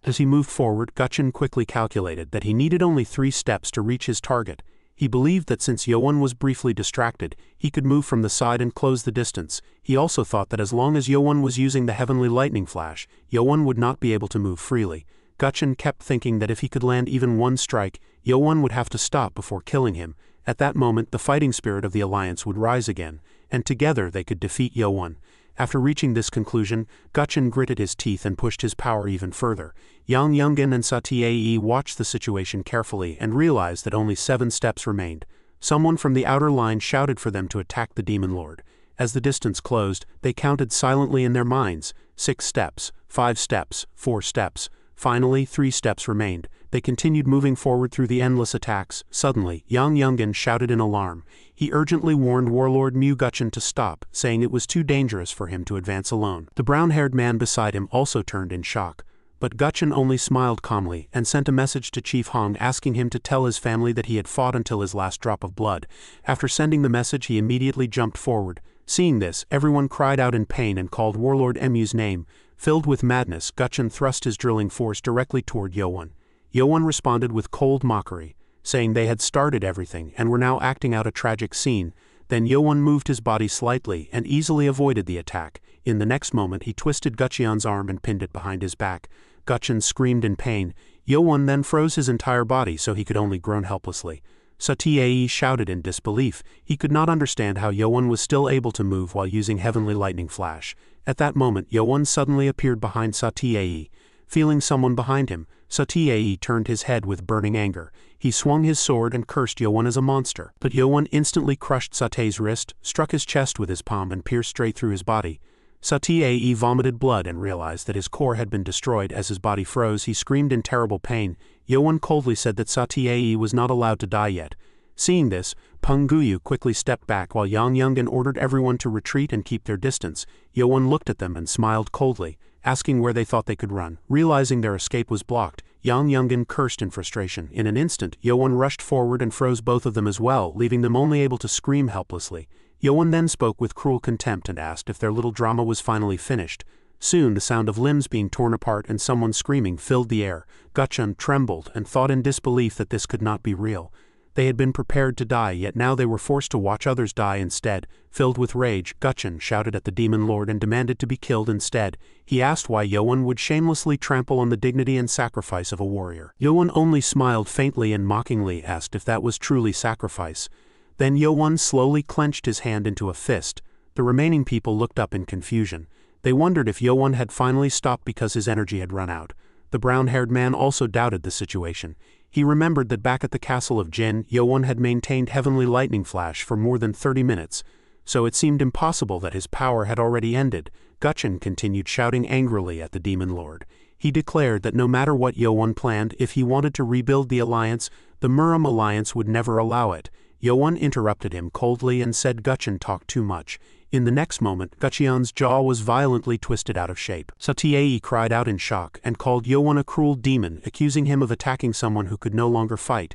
As he moved forward, Gutchin quickly calculated that he needed only 3 steps to reach his target. He believed that since Yoan was briefly distracted, he could move from the side and close the distance. He also thought that as long as Yoan was using the heavenly lightning flash, Yoan would not be able to move freely. Gutchin kept thinking that if he could land even one strike, Yoan would have to stop before killing him. At that moment, the fighting spirit of the alliance would rise again, and together they could defeat Yoan. After reaching this conclusion, Gutchin gritted his teeth and pushed his power even further. Yang Yungan and Sati watched the situation carefully and realized that only 7 steps remained. Someone from the outer line shouted for them to attack the Demon Lord. As the distance closed, they counted silently in their minds. 6 steps, 5 steps, 4 steps. Finally, 3 steps remained. They continued moving forward through the endless attacks. Suddenly, Yang Yungan shouted in alarm. He urgently warned Warlord Mu Gutchin to stop, saying it was too dangerous for him to advance alone. The brown-haired man beside him also turned in shock. But Gutchin only smiled calmly and sent a message to Chief Hong asking him to tell his family that he had fought until his last drop of blood. After sending the message, he immediately jumped forward. Seeing this, everyone cried out in pain and called Warlord Mu's name. Filled with madness, Gutchin thrust his drilling force directly toward Yoan. Yoan responded with cold mockery, saying they had started everything and were now acting out a tragic scene. Then Yoan moved his body slightly and easily avoided the attack. In the next moment he twisted Gutchin's arm and pinned it behind his back. Gutchin screamed in pain. Yoan then froze his entire body so he could only groan helplessly. Sati shouted in disbelief. He could not understand how Yoan was still able to move while using heavenly lightning flash. At that moment Yoan suddenly appeared behind Sati. Feeling someone behind him, Sati turned his head with burning anger. He swung his sword and cursed Yoan as a monster. But Yoan instantly crushed Sati's wrist, struck his chest with his palm and pierced straight through his body. Sati vomited blood and realized that his core had been destroyed. As his body froze, he screamed in terrible pain. Yoan coldly said that Sati was not allowed to die yet. Seeing this, Ponguyu quickly stepped back while Yang Yungan ordered everyone to retreat and keep their distance. Yoan looked at them and smiled coldly, asking where they thought they could run. Realizing their escape was blocked, Yang Yungan cursed in frustration. In an instant, Yoan rushed forward and froze both of them as well, leaving them only able to scream helplessly. Yoan then spoke with cruel contempt and asked if their little drama was finally finished. Soon the sound of limbs being torn apart and someone screaming filled the air. Gutchin trembled and thought in disbelief that this could not be real. They had been prepared to die, yet now they were forced to watch others die instead. Filled with rage, Gutchin shouted at the Demon Lord and demanded to be killed instead. He asked why Yoan would shamelessly trample on the dignity and sacrifice of a warrior. Yoan only smiled faintly and mockingly asked if that was truly sacrifice. Then Yoan slowly clenched his hand into a fist. The remaining people looked up in confusion. They wondered if Yoan had finally stopped because his energy had run out. The brown-haired man also doubted the situation. He remembered that back at the castle of Jin, Yoan had maintained heavenly lightning flash for more than 30 minutes, so it seemed impossible that his power had already ended. Gutchin continued shouting angrily at the Demon Lord. He declared that no matter what Yoan planned, if he wanted to rebuild the alliance, the Muram alliance would never allow it. Yoan interrupted him coldly and said Gutchin talked too much. In the next moment, Gutchin's jaw was violently twisted out of shape. Sati cried out in shock and called Yoan a cruel demon, accusing him of attacking someone who could no longer fight.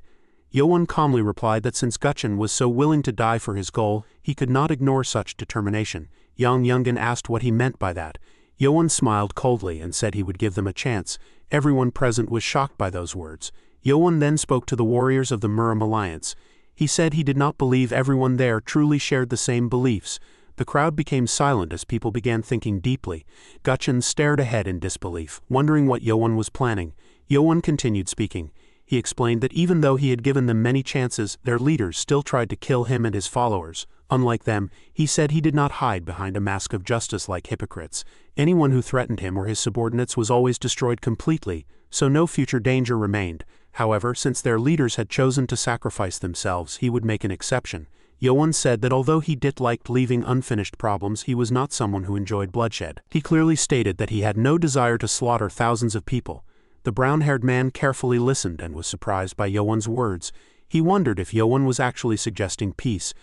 Yoan calmly replied that since Gutchin was so willing to die for his goal, he could not ignore such determination. Yang Yungan asked what he meant by that. Yoan smiled coldly and said he would give them a chance. Everyone present was shocked by those words. Yoan then spoke to the warriors of the Muram alliance. He said he did not believe everyone there truly shared the same beliefs. The crowd became silent as people began thinking deeply. Gutchin stared ahead in disbelief, wondering what Yoan was planning. Yoan continued speaking. He explained that even though he had given them many chances, their leaders still tried to kill him and his followers. Unlike them, he said he did not hide behind a mask of justice like hypocrites. Anyone who threatened him or his subordinates was always destroyed completely, so no future danger remained. However, since their leaders had chosen to sacrifice themselves, he would make an exception. Yoan said that although he disliked leaving unfinished problems, he was not someone who enjoyed bloodshed. He clearly stated that he had no desire to slaughter thousands of people. The brown-haired man carefully listened and was surprised by Yoan's words. He wondered if Yoan was actually suggesting peace.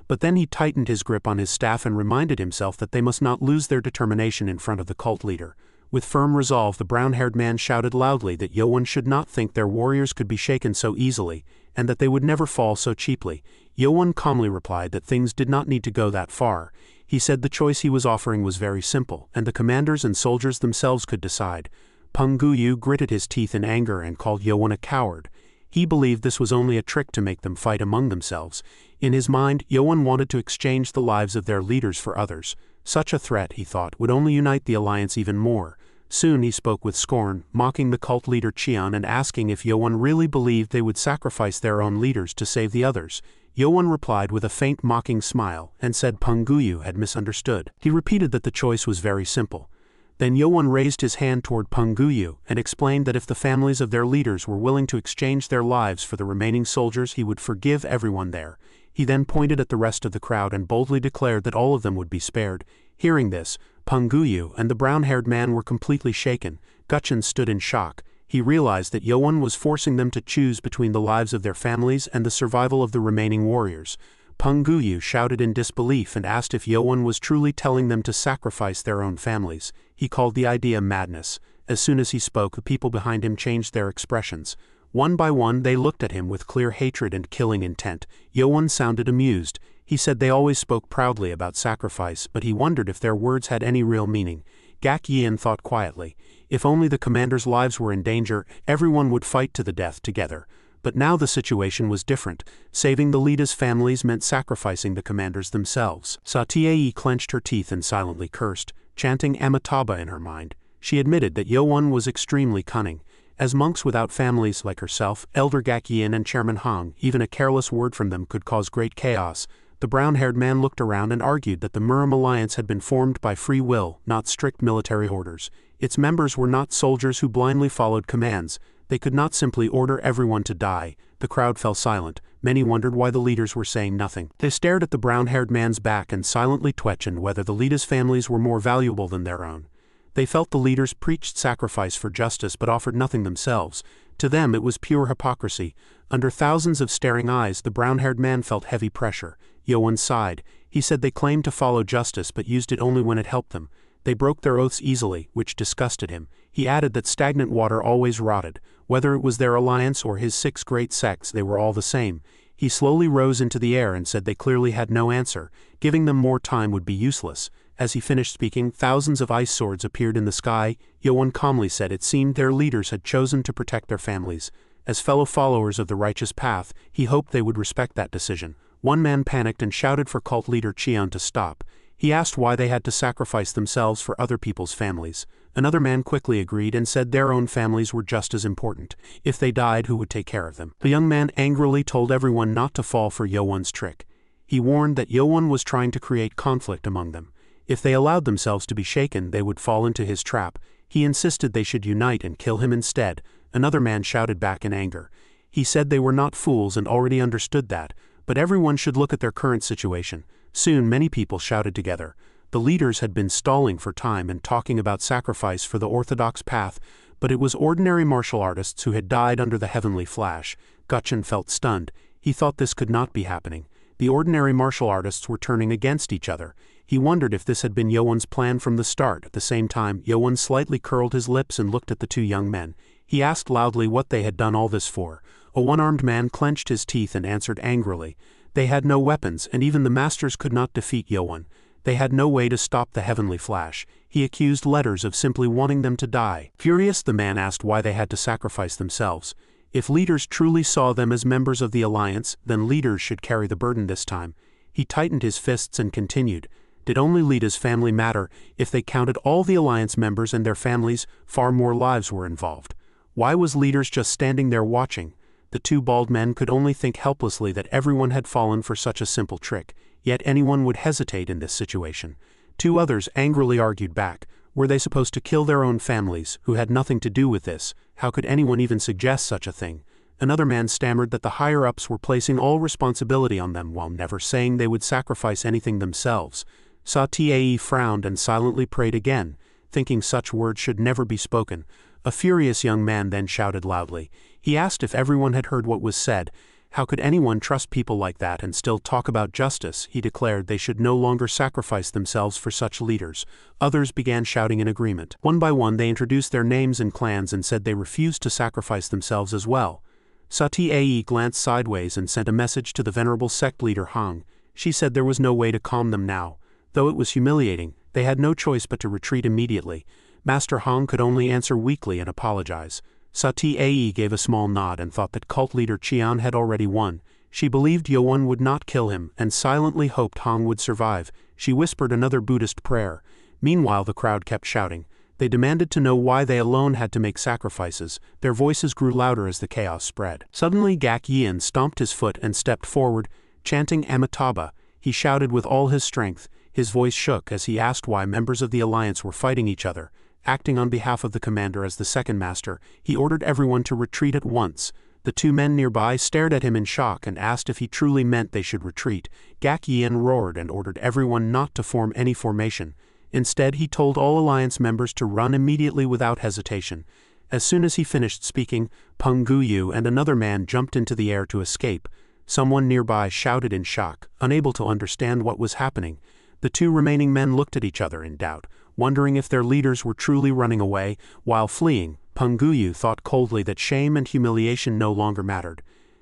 But then he tightened his grip on his staff and reminded himself that they must not lose their determination in front of the cult leader. With firm resolve, the brown-haired man shouted loudly that Yoan should not think their warriors could be shaken so easily, and that they would never fall so cheaply. Yoan calmly replied that things did not need to go that far. He said the choice he was offering was very simple, and the commanders and soldiers themselves could decide. Ponguyu gritted his teeth in anger and called Yoan a coward. He believed this was only a trick to make them fight among themselves. In his mind, Yoan wanted to exchange the lives of their leaders for others. Such a threat, he thought, would only unite the alliance even more. Soon he spoke with scorn, mocking the cult leader Cheon and asking if Yoan really believed they would sacrifice their own leaders to save the others. Yoan replied with a faint mocking smile and said Ponguyu had misunderstood. He repeated that the choice was very simple. Then Yoan raised his hand toward Ponguyu and explained that if the families of their leaders were willing to exchange their lives for the remaining soldiers, he would forgive everyone there. He then pointed at the rest of the crowd and boldly declared that all of them would be spared. Hearing this, Ponguyu and the brown-haired man were completely shaken. Gutchin stood in shock. He realized that Yoan was forcing them to choose between the lives of their families and the survival of the remaining warriors. Ponguyu shouted in disbelief and asked if Yoan was truly telling them to sacrifice their own families. He called the idea madness. As soon as he spoke, the people behind him changed their expressions. One by one, they looked at him with clear hatred and killing intent. Yoan sounded amused. He said they always spoke proudly about sacrifice, but he wondered if their words had any real meaning. Gak Yin thought quietly. If only the commanders' lives were in danger, everyone would fight to the death together. But now the situation was different. Saving the leaders' families meant sacrificing the commanders themselves. Sati clenched her teeth and silently cursed, chanting Amitabha in her mind. She admitted that Yoan was extremely cunning. As monks without families like herself, Elder Gak Yin and Chairman Hong, even a careless word from them could cause great chaos. The brown-haired man looked around and argued that the Murim alliance had been formed by free will, not strict military orders. Its members were not soldiers who blindly followed commands. They could not simply order everyone to die. The crowd fell silent. Many wondered why the leaders were saying nothing. They stared at the brown-haired man's back and silently questioned whether the leaders' families were more valuable than their own. They felt the leaders preached sacrifice for justice but offered nothing themselves. To them it was pure hypocrisy. Under thousands of staring eyes, the brown-haired man felt heavy pressure. Yoan sighed. He said they claimed to follow justice but used it only when it helped them. They broke their oaths easily, which disgusted him. He added that stagnant water always rotted. Whether it was their alliance or his 6 great sects, they were all the same. He slowly rose into the air and said they clearly had no answer. Giving them more time would be useless. As he finished speaking, thousands of ice swords appeared in the sky. Yoan calmly said it seemed their leaders had chosen to protect their families. As fellow followers of the righteous path, he hoped they would respect that decision. One man panicked and shouted for cult leader Cheon to stop. He asked why they had to sacrifice themselves for other people's families. Another man quickly agreed and said their own families were just as important. If they died, who would take care of them? The young man angrily told everyone not to fall for Yoan's trick. He warned that Yoan was trying to create conflict among them. If they allowed themselves to be shaken, they would fall into his trap. He insisted they should unite and kill him instead. Another man shouted back in anger. He said they were not fools and already understood that, but everyone should look at their current situation. Soon many people shouted together. The leaders had been stalling for time and talking about sacrifice for the orthodox path, but it was ordinary martial artists who had died under the heavenly flash. Gutchin felt stunned. He thought this could not be happening. The ordinary martial artists were turning against each other. He wondered if this had been Yoan's plan from the start. At the same time, Yoan slightly curled his lips and looked at the 2 young men. He asked loudly what they had done all this for. A one-armed man clenched his teeth and answered angrily. They had no weapons, and even the masters could not defeat Yoan. They had no way to stop the heavenly flash. He accused letters of simply wanting them to die. Furious, the man asked why they had to sacrifice themselves. If leaders truly saw them as members of the alliance, then leaders should carry the burden this time. He tightened his fists and continued. Did only Lita's family matter? If they counted all the alliance members and their families, far more lives were involved. Why was leaders just standing there watching? The 2 bald men could only think helplessly that everyone had fallen for such a simple trick, yet anyone would hesitate in this situation. 2 others angrily argued back. Were they supposed to kill their own families, who had nothing to do with this? How could anyone even suggest such a thing? Another man stammered that the higher-ups were placing all responsibility on them while never saying they would sacrifice anything themselves. Sati frowned and silently prayed again, thinking such words should never be spoken. A furious young man then shouted loudly. He asked if everyone had heard what was said. How could anyone trust people like that and still talk about justice? He declared they should no longer sacrifice themselves for such leaders. Others began shouting in agreement. One by one they introduced their names and clans and said they refused to sacrifice themselves as well. Sati glanced sideways and sent a message to the venerable sect leader Hong. She said there was no way to calm them now. Though it was humiliating, they had no choice but to retreat immediately. Master Hong could only answer weakly and apologize. Sati Ae gave a small nod and thought that cult leader Cheon had already won. She believed Yoan would not kill him and silently hoped Hong would survive. She whispered another Buddhist prayer. Meanwhile the crowd kept shouting. They demanded to know why they alone had to make sacrifices. Their voices grew louder as the chaos spread. Suddenly Gak Yin stomped his foot and stepped forward, chanting Amitabha. He shouted with all his strength. His voice shook as he asked why members of the alliance were fighting each other. Acting on behalf of the commander as the second master, he ordered everyone to retreat at once. The two men nearby stared at him in shock and asked if he truly meant they should retreat. Gak Yin roared and ordered everyone not to form any formation. Instead, he told all alliance members to run immediately without hesitation. As soon as he finished speaking, Ponguyu and another man jumped into the air to escape. Someone nearby shouted in shock, unable to understand what was happening. The two remaining men looked at each other in doubt, wondering if their leaders were truly running away. While fleeing, Ponguyu thought coldly that shame and humiliation no longer mattered.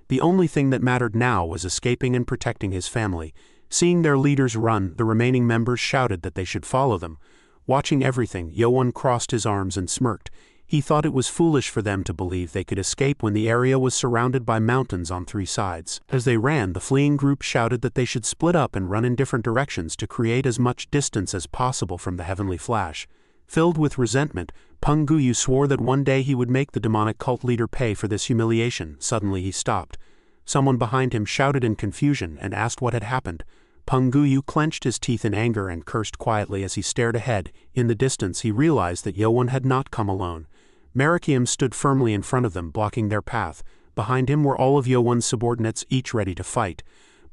The only thing that mattered now was escaping and protecting his family. Seeing their leaders run, the remaining members shouted that they should follow them. Watching everything, Yoan crossed his arms and smirked. He thought it was foolish for them to believe they could escape when the area was surrounded by mountains on three sides. As they ran, the fleeing group shouted that they should split up and run in different directions to create as much distance as possible from the heavenly flash. Filled with resentment, Ponguyu swore that one day he would make the demonic cult leader pay for this humiliation. Suddenly he stopped. Someone behind him shouted in confusion and asked what had happened. Ponguyu clenched his teeth in anger and cursed quietly as he stared ahead. In the distance he realized that Yoan had not come alone. Marakiam stood firmly in front of them, blocking their path. Behind him were all of Yoan's subordinates, each ready to fight.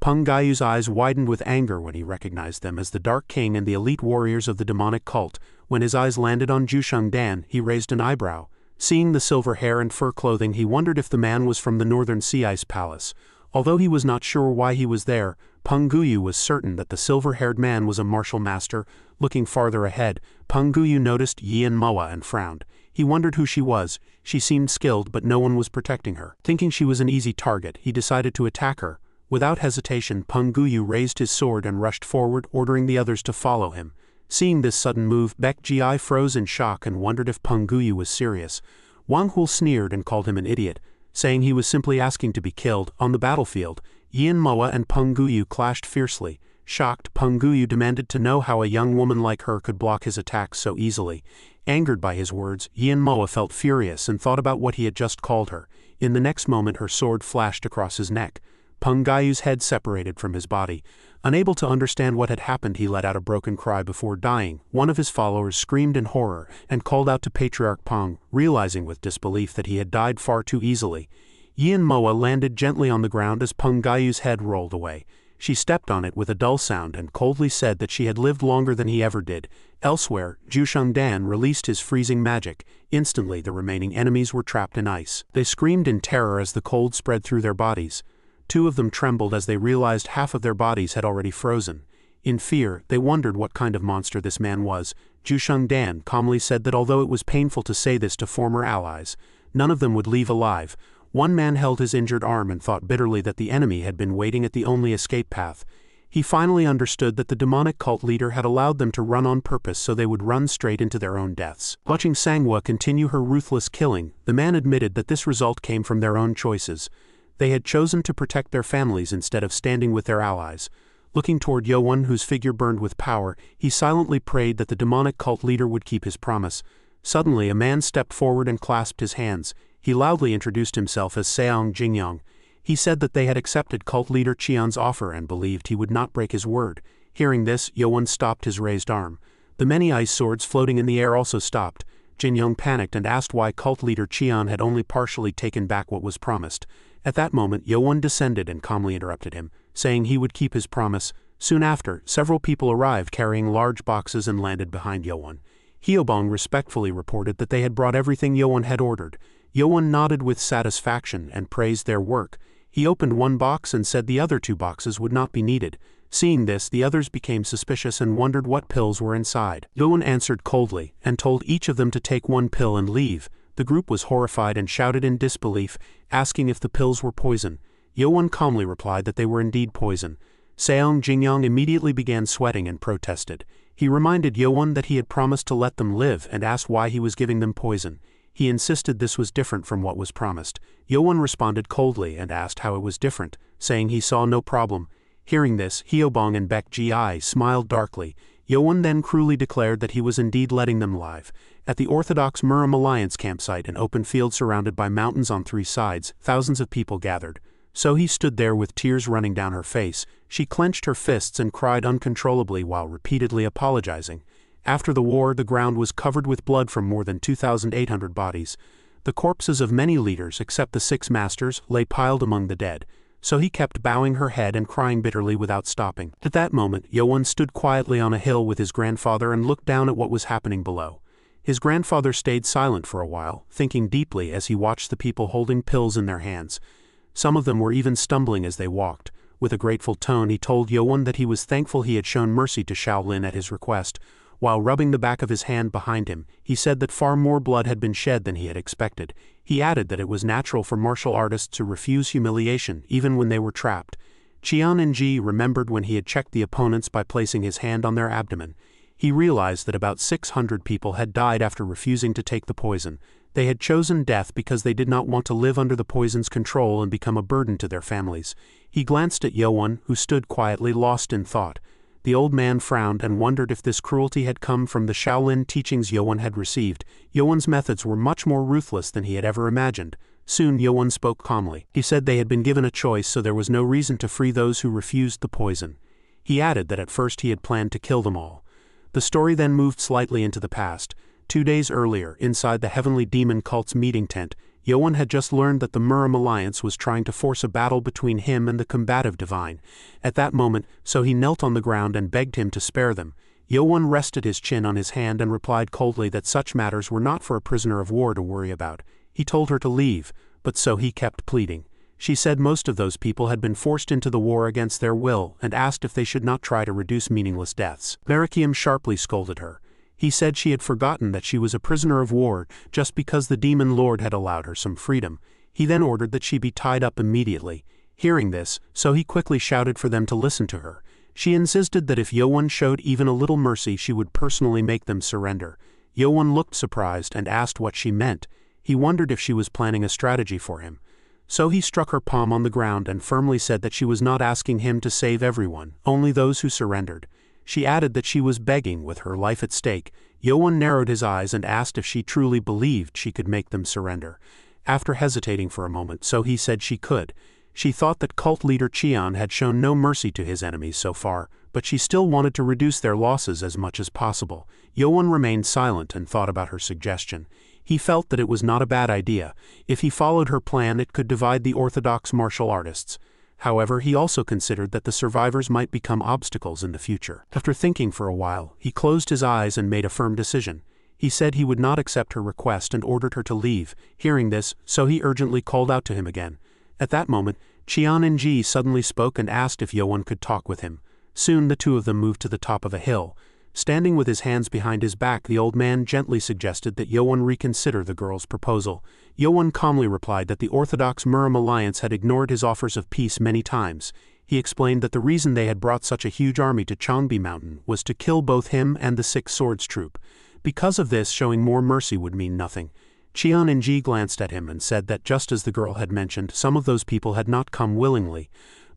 Ponguyu's eyes widened with anger when he recognized them as the Dark King and the elite warriors of the demonic cult. When his eyes landed on Juan Dan, he raised an eyebrow. Seeing the silver hair and fur clothing, he wondered if the man was from the Northern Sea Ice Palace. Although he was not sure why he was there, Ponguyu was certain that the silver-haired man was a martial master. Looking farther ahead, Ponguyu noticed Yin Moa and frowned. He wondered who she was. She seemed skilled, but no one was protecting her. Thinking she was an easy target, he decided to attack her. Without hesitation, Ponguyu raised his sword and rushed forward, ordering the others to follow him. Seeing this sudden move, Baek Ji froze in shock and wondered if Ponguyu was serious. Wang Hul sneered and called him an idiot, saying he was simply asking to be killed. On the battlefield, Yin Moa and Ponguyu clashed fiercely. Shocked, Ponguyu demanded to know how a young woman like her could block his attacks so easily. Angered by his words, Yin Moa felt furious and thought about what he had just called her. In the next moment her sword flashed across his neck. Ponguyu's head separated from his body. Unable to understand what had happened, he let out a broken cry before dying. One of his followers screamed in horror and called out to Patriarch Pong, realizing with disbelief that he had died far too easily. Yin Moa landed gently on the ground as Ponguyu's head rolled away. She stepped on it with a dull sound and coldly said that she had lived longer than he ever did. Elsewhere, Juan Dan released his freezing magic. Instantly the remaining enemies were trapped in ice. They screamed in terror as the cold spread through their bodies. Two of them trembled as they realized half of their bodies had already frozen. In fear, they wondered what kind of monster this man was. Juan Dan calmly said that although it was painful to say this to former allies, none of them would leave alive. One man held his injured arm and thought bitterly that the enemy had been waiting at the only escape path. He finally understood that the demonic cult leader had allowed them to run on purpose so they would run straight into their own deaths. Watching Manhwa continue her ruthless killing, the man admitted that this result came from their own choices. They had chosen to protect their families instead of standing with their allies. Looking toward Yoan, whose figure burned with power, he silently prayed that the demonic cult leader would keep his promise. Suddenly a man stepped forward and clasped his hands. He loudly introduced himself as Seong Jingyong. He said that they had accepted cult leader Cheon's offer and believed he would not break his word. Hearing this, Yoan stopped his raised arm. The many ice swords floating in the air also stopped. Jingyong panicked and asked why cult leader Cheon had only partially taken back what was promised. At that moment, Yoan descended and calmly interrupted him, saying he would keep his promise. Soon after, several people arrived carrying large boxes and landed behind Yoan. Hyobong respectfully reported that they had brought everything Yoan had ordered. Yoan nodded with satisfaction and praised their work. He opened one box and said the other two boxes would not be needed. Seeing this, the others became suspicious and wondered what pills were inside. Yoan answered coldly and told each of them to take one pill and leave. The group was horrified and shouted in disbelief, asking if the pills were poison. Yoan calmly replied that they were indeed poison. Seong Jingyong immediately began sweating and protested. He reminded Yoan that he had promised to let them live and asked why he was giving them poison. He insisted this was different from what was promised. Yoan responded coldly and asked how it was different, saying he saw no problem. Hearing this, Hyobong and Baek Ji smiled darkly. Yoan then cruelly declared that he was indeed letting them live. At the Orthodox Murim Alliance campsite, an open field surrounded by mountains on 3 sides, thousands of people gathered. So he stood there with tears running down her face. She clenched her fists and cried uncontrollably while repeatedly apologizing. After the war, the ground was covered with blood from more than 2,800 bodies. The corpses of many leaders, except the 6 masters, lay piled among the dead. So he kept bowing her head and crying bitterly without stopping. At that moment, Yoan stood quietly on a hill with his grandfather and looked down at what was happening below. His grandfather stayed silent for a while, thinking deeply as he watched the people holding pills in their hands. Some of them were even stumbling as they walked. With a grateful tone, he told Yoan that he was thankful he had shown mercy to Shaolin at his request. While rubbing the back of his hand behind him, he said that far more blood had been shed than he had expected. He added that it was natural for martial artists to refuse humiliation, even when they were trapped. Cheon Yeo-Woon remembered when he had checked the opponents by placing his hand on their abdomen. He realized that about 600 people had died after refusing to take the poison. They had chosen death because they did not want to live under the poison's control and become a burden to their families. He glanced at Yoan, who stood quietly lost in thought. The old man frowned and wondered if this cruelty had come from the Shaolin teachings Yoan had received. Yoan's methods were much more ruthless than he had ever imagined. Soon Yoan spoke calmly. He said they had been given a choice, so there was no reason to free those who refused the poison. He added that at first he had planned to kill them all. The story then moved slightly into the past. 2 days earlier, inside the Heavenly Demon Cult's meeting tent, Yoan had just learned that the Murim Alliance was trying to force a battle between him and the combative divine. At that moment, so he knelt on the ground and begged him to spare them. Yoan rested his chin on his hand and replied coldly that such matters were not for a prisoner of war to worry about. He told her to leave, but so he kept pleading. She said most of those people had been forced into the war against their will and asked if they should not try to reduce meaningless deaths. Marikiam sharply scolded her. He said she had forgotten that she was a prisoner of war just because the demon lord had allowed her some freedom. He then ordered that she be tied up immediately. Hearing this, so he quickly shouted for them to listen to her. She insisted that if Yoan showed even a little mercy, she would personally make them surrender. Yoan looked surprised and asked what she meant. He wondered if she was planning a strategy for him. So he struck her palm on the ground and firmly said that she was not asking him to save everyone, only those who surrendered. She added that she was begging with her life at stake. Yoan narrowed his eyes and asked if she truly believed she could make them surrender. After hesitating for a moment, so he said she could. She thought that cult leader Cheon had shown no mercy to his enemies so far, but she still wanted to reduce their losses as much as possible. Yoan remained silent and thought about her suggestion. He felt that it was not a bad idea. If he followed her plan, it could divide the orthodox martial artists. However, he also considered that the survivors might become obstacles in the future. After thinking for a while, he closed his eyes and made a firm decision. He said he would not accept her request and ordered her to leave. Hearing this, so he urgently called out to him again. At that moment, Cheon Yeo-Woon suddenly spoke and asked if Yoan could talk with him. Soon the two of them moved to the top of a hill. Standing with his hands behind his back, the old man gently suggested that Yoan reconsider the girl's proposal. Yoan calmly replied that the Orthodox Murim Alliance had ignored his offers of peace many times. He explained that the reason they had brought such a huge army to Changbi Mountain was to kill both him and the Six Swords troop. Because of this, showing more mercy would mean nothing. Cheon Yeo-Woon glanced at him and said that just as the girl had mentioned, some of those people had not come willingly.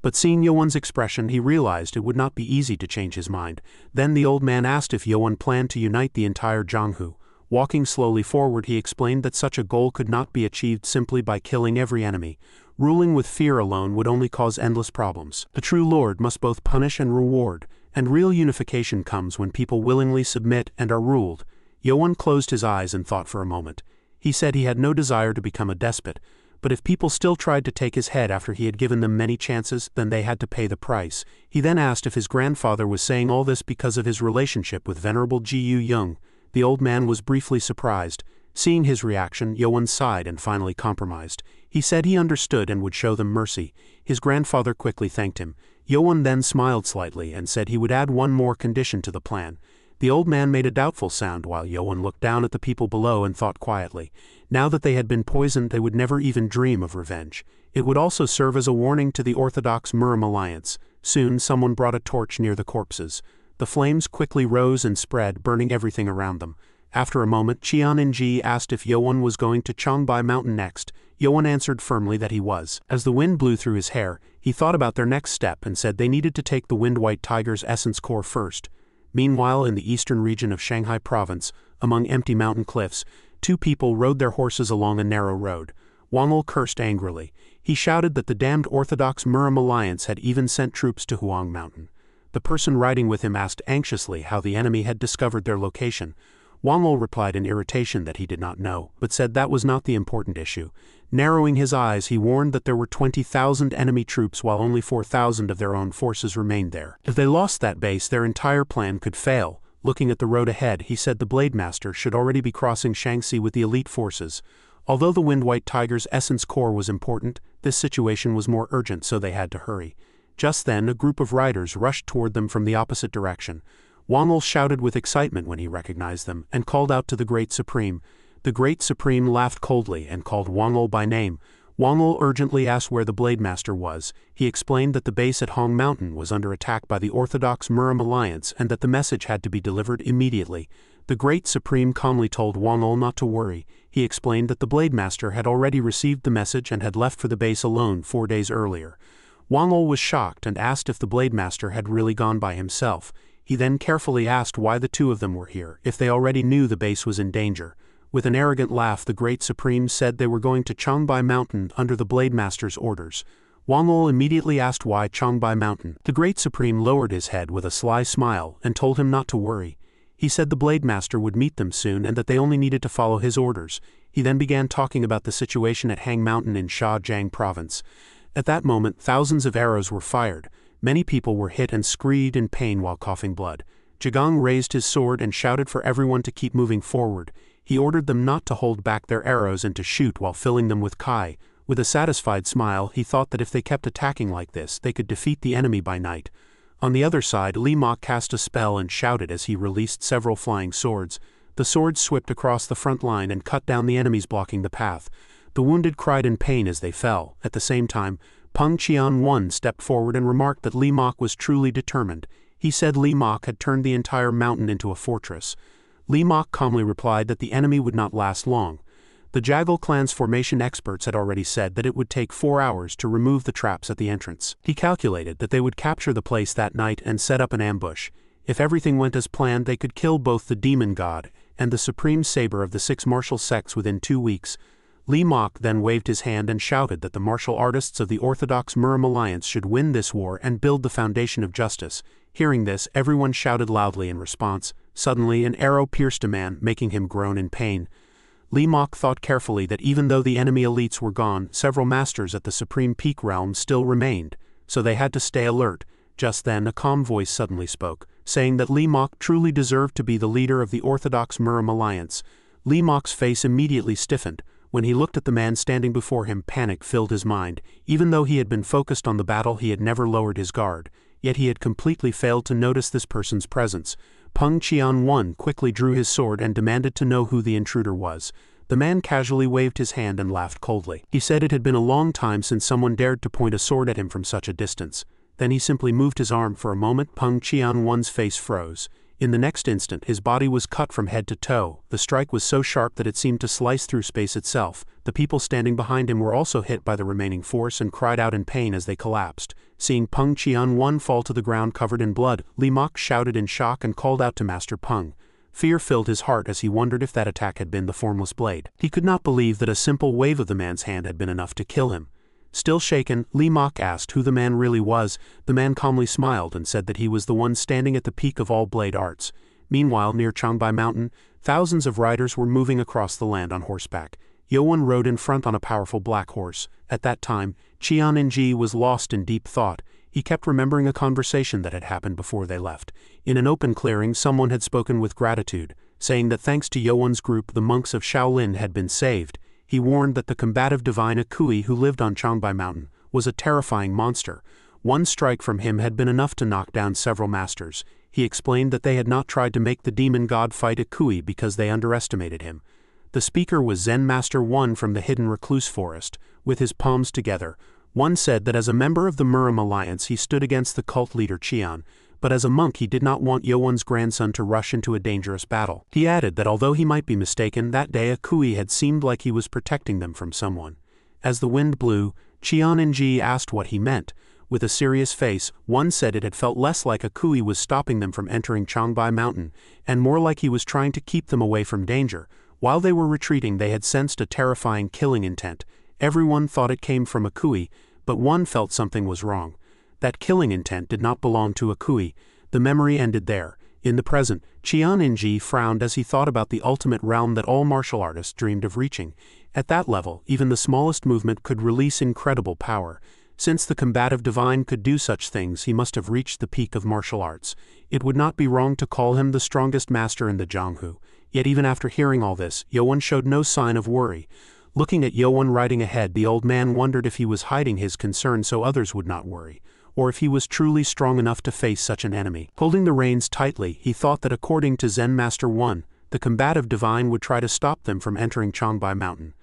But seeing Yoan's expression, he realized it would not be easy to change his mind. Then the old man asked if Yoan planned to unite the entire Jianghu. Walking slowly forward, he explained that such a goal could not be achieved simply by killing every enemy. Ruling with fear alone would only cause endless problems. A true lord must both punish and reward, and real unification comes when people willingly submit and are ruled. Yoan closed his eyes and thought for a moment. He said he had no desire to become a despot, but if people still tried to take his head after he had given them many chances, then they had to pay the price. He then asked if his grandfather was saying all this because of his relationship with Venerable Ji-Yu-Young. The old man was briefly surprised. Seeing his reaction, Yoan sighed and finally compromised. He said he understood and would show them mercy. His grandfather quickly thanked him. Yoan then smiled slightly and said he would add one more condition to the plan. The old man made a doubtful sound while Yoan looked down at the people below and thought quietly. Now that they had been poisoned, they would never even dream of revenge. It would also serve as a warning to the Orthodox Murim Alliance. Soon someone brought a torch near the corpses. The flames quickly rose and spread, burning everything around them. After a moment, Cheon Yeo-Woon asked if Yoan was going to Chongbai Mountain next. Yoan answered firmly that he was. As the wind blew through his hair, he thought about their next step and said they needed to take the Wind-White Tiger's essence core first. Meanwhile, in the eastern region of Shanghai province, among empty mountain cliffs, two people rode their horses along a narrow road. Wang cursed angrily. He shouted that the damned Orthodox Murim Alliance had even sent troops to Huang Mountain. The person riding with him asked anxiously how the enemy had discovered their location. Wang replied in irritation that he did not know, but said that was not the important issue. Narrowing his eyes, he warned that there were 20,000 enemy troops while only 4,000 of their own forces remained there. If they lost that base, their entire plan could fail. Looking at the road ahead, he said the Blade Master should already be crossing Shaanxi with the elite forces. Although the Wind-White Tiger's essence core was important, this situation was more urgent, so they had to hurry. Just then, a group of riders rushed toward them from the opposite direction. Wang shouted with excitement when he recognized them, and called out to the Great Supreme. The Great Supreme laughed coldly and called Wang by name. Wang urgently asked where the Blade Master was. He explained that the base at Hong Mountain was under attack by the Orthodox Murim Alliance and that the message had to be delivered immediately. The Great Supreme calmly told Wang not to worry. He explained that the Blade Master had already received the message and had left for the base alone 4 days earlier. Wang was shocked and asked if the Blade Master had really gone by himself. He then carefully asked why the two of them were here, if they already knew the base was in danger. With an arrogant laugh, the Great Supreme said they were going to Chongbai Mountain under the Blade Master's orders. Wang immediately asked why Chongbai Mountain. The Great Supreme lowered his head with a sly smile and told him not to worry. He said the Blade Master would meet them soon and that they only needed to follow his orders. He then began talking about the situation at Hang Mountain in Shajiang province. At that moment, thousands of arrows were fired. Many people were hit and screamed in pain while coughing blood. Zhigong raised his sword and shouted for everyone to keep moving forward. He ordered them not to hold back their arrows and to shoot while filling them with kai. With a satisfied smile, he thought that if they kept attacking like this, they could defeat the enemy by night. On the other side, Li Mok cast a spell and shouted as he released several flying swords. The swords swept across the front line and cut down the enemies blocking the path. The wounded cried in pain as they fell. At the same time, Pong Chian Wan stepped forward and remarked that Li Mok was truly determined. He said Li Mok had turned the entire mountain into a fortress. Li Mok calmly replied that the enemy would not last long. The Jagal clan's formation experts had already said that it would take 4 hours to remove the traps at the entrance. He calculated that they would capture the place that night and set up an ambush. If everything went as planned, they could kill both the demon god and the supreme saber of the 6 martial sects within 2 weeks. Li Mok then waved his hand and shouted that the martial artists of the Orthodox Murim Alliance should win this war and build the foundation of justice. Hearing this, everyone shouted loudly in response. Suddenly, an arrow pierced a man, making him groan in pain. Li Mok thought carefully that even though the enemy elites were gone, several masters at the Supreme Peak realm still remained, so they had to stay alert. Just then, a calm voice suddenly spoke, saying that Li Mok truly deserved to be the leader of the Orthodox Murim Alliance. Li Mok's face immediately stiffened. When he looked at the man standing before him, panic filled his mind. Even though he had been focused on the battle, he had never lowered his guard. Yet he had completely failed to notice this person's presence. Pong Chian Wan quickly drew his sword and demanded to know who the intruder was. The man casually waved his hand and laughed coldly. He said it had been a long time since someone dared to point a sword at him from such a distance. Then he simply moved his arm for a moment. Pong Chian Wan's face froze. In the next instant, his body was cut from head to toe. The strike was so sharp that it seemed to slice through space itself. The people standing behind him were also hit by the remaining force and cried out in pain as they collapsed. Seeing Pong Chian Wan fall to the ground covered in blood, Li Mok shouted in shock and called out to Master Peng. Fear filled his heart as he wondered if that attack had been the Formless blade. He could not believe that a simple wave of the man's hand had been enough to kill him. Still shaken, Li Mok asked who the man really was. The man calmly smiled and said that he was the one standing at the peak of all blade arts. Meanwhile, near Chongbai Mountain, thousands of riders were moving across the land on horseback. Yoan rode in front on a powerful black horse. At that time, Cheon Yeo-Woon was lost in deep thought. He kept remembering a conversation that had happened before they left. In an open clearing, someone had spoken with gratitude, saying that thanks to Yoan's group, the monks of Shaolin had been saved. He warned that the combative divine Akui, who lived on Chongbai Mountain, was a terrifying monster. One strike from him had been enough to knock down several masters. He explained that they had not tried to make the demon god fight Akui because they underestimated him. The speaker was Zen Master One from the hidden recluse forest. With his palms together, One said that as a member of the Murim Alliance he stood against the cult leader Cheon, but as a monk he did not want Yoan's grandson to rush into a dangerous battle. He added that although he might be mistaken, that day Akui had seemed like he was protecting them from someone. As the wind blew, Cheon Yeo-Woon asked what he meant. With a serious face, one said it had felt less like Akui was stopping them from entering Chongbai Mountain, and more like he was trying to keep them away from danger. While they were retreating, they had sensed a terrifying killing intent. Everyone thought it came from Akui, but one felt something was wrong. That killing intent did not belong to Akui. The memory ended there. In the present, Cheon Yeo-Woon frowned as he thought about the ultimate realm that all martial artists dreamed of reaching. At that level, even the smallest movement could release incredible power. Since the combative divine could do such things, he must have reached the peak of martial arts. It would not be wrong to call him the strongest master in the Jianghu. Yet even after hearing all this, Yoan showed no sign of worry. Looking at Yoan riding ahead, the old man wondered if he was hiding his concern so others would not worry, or if he was truly strong enough to face such an enemy. Holding the reins tightly, he thought that according to Zen Master 1, the combative divine would try to stop them from entering Chongbai Mountain.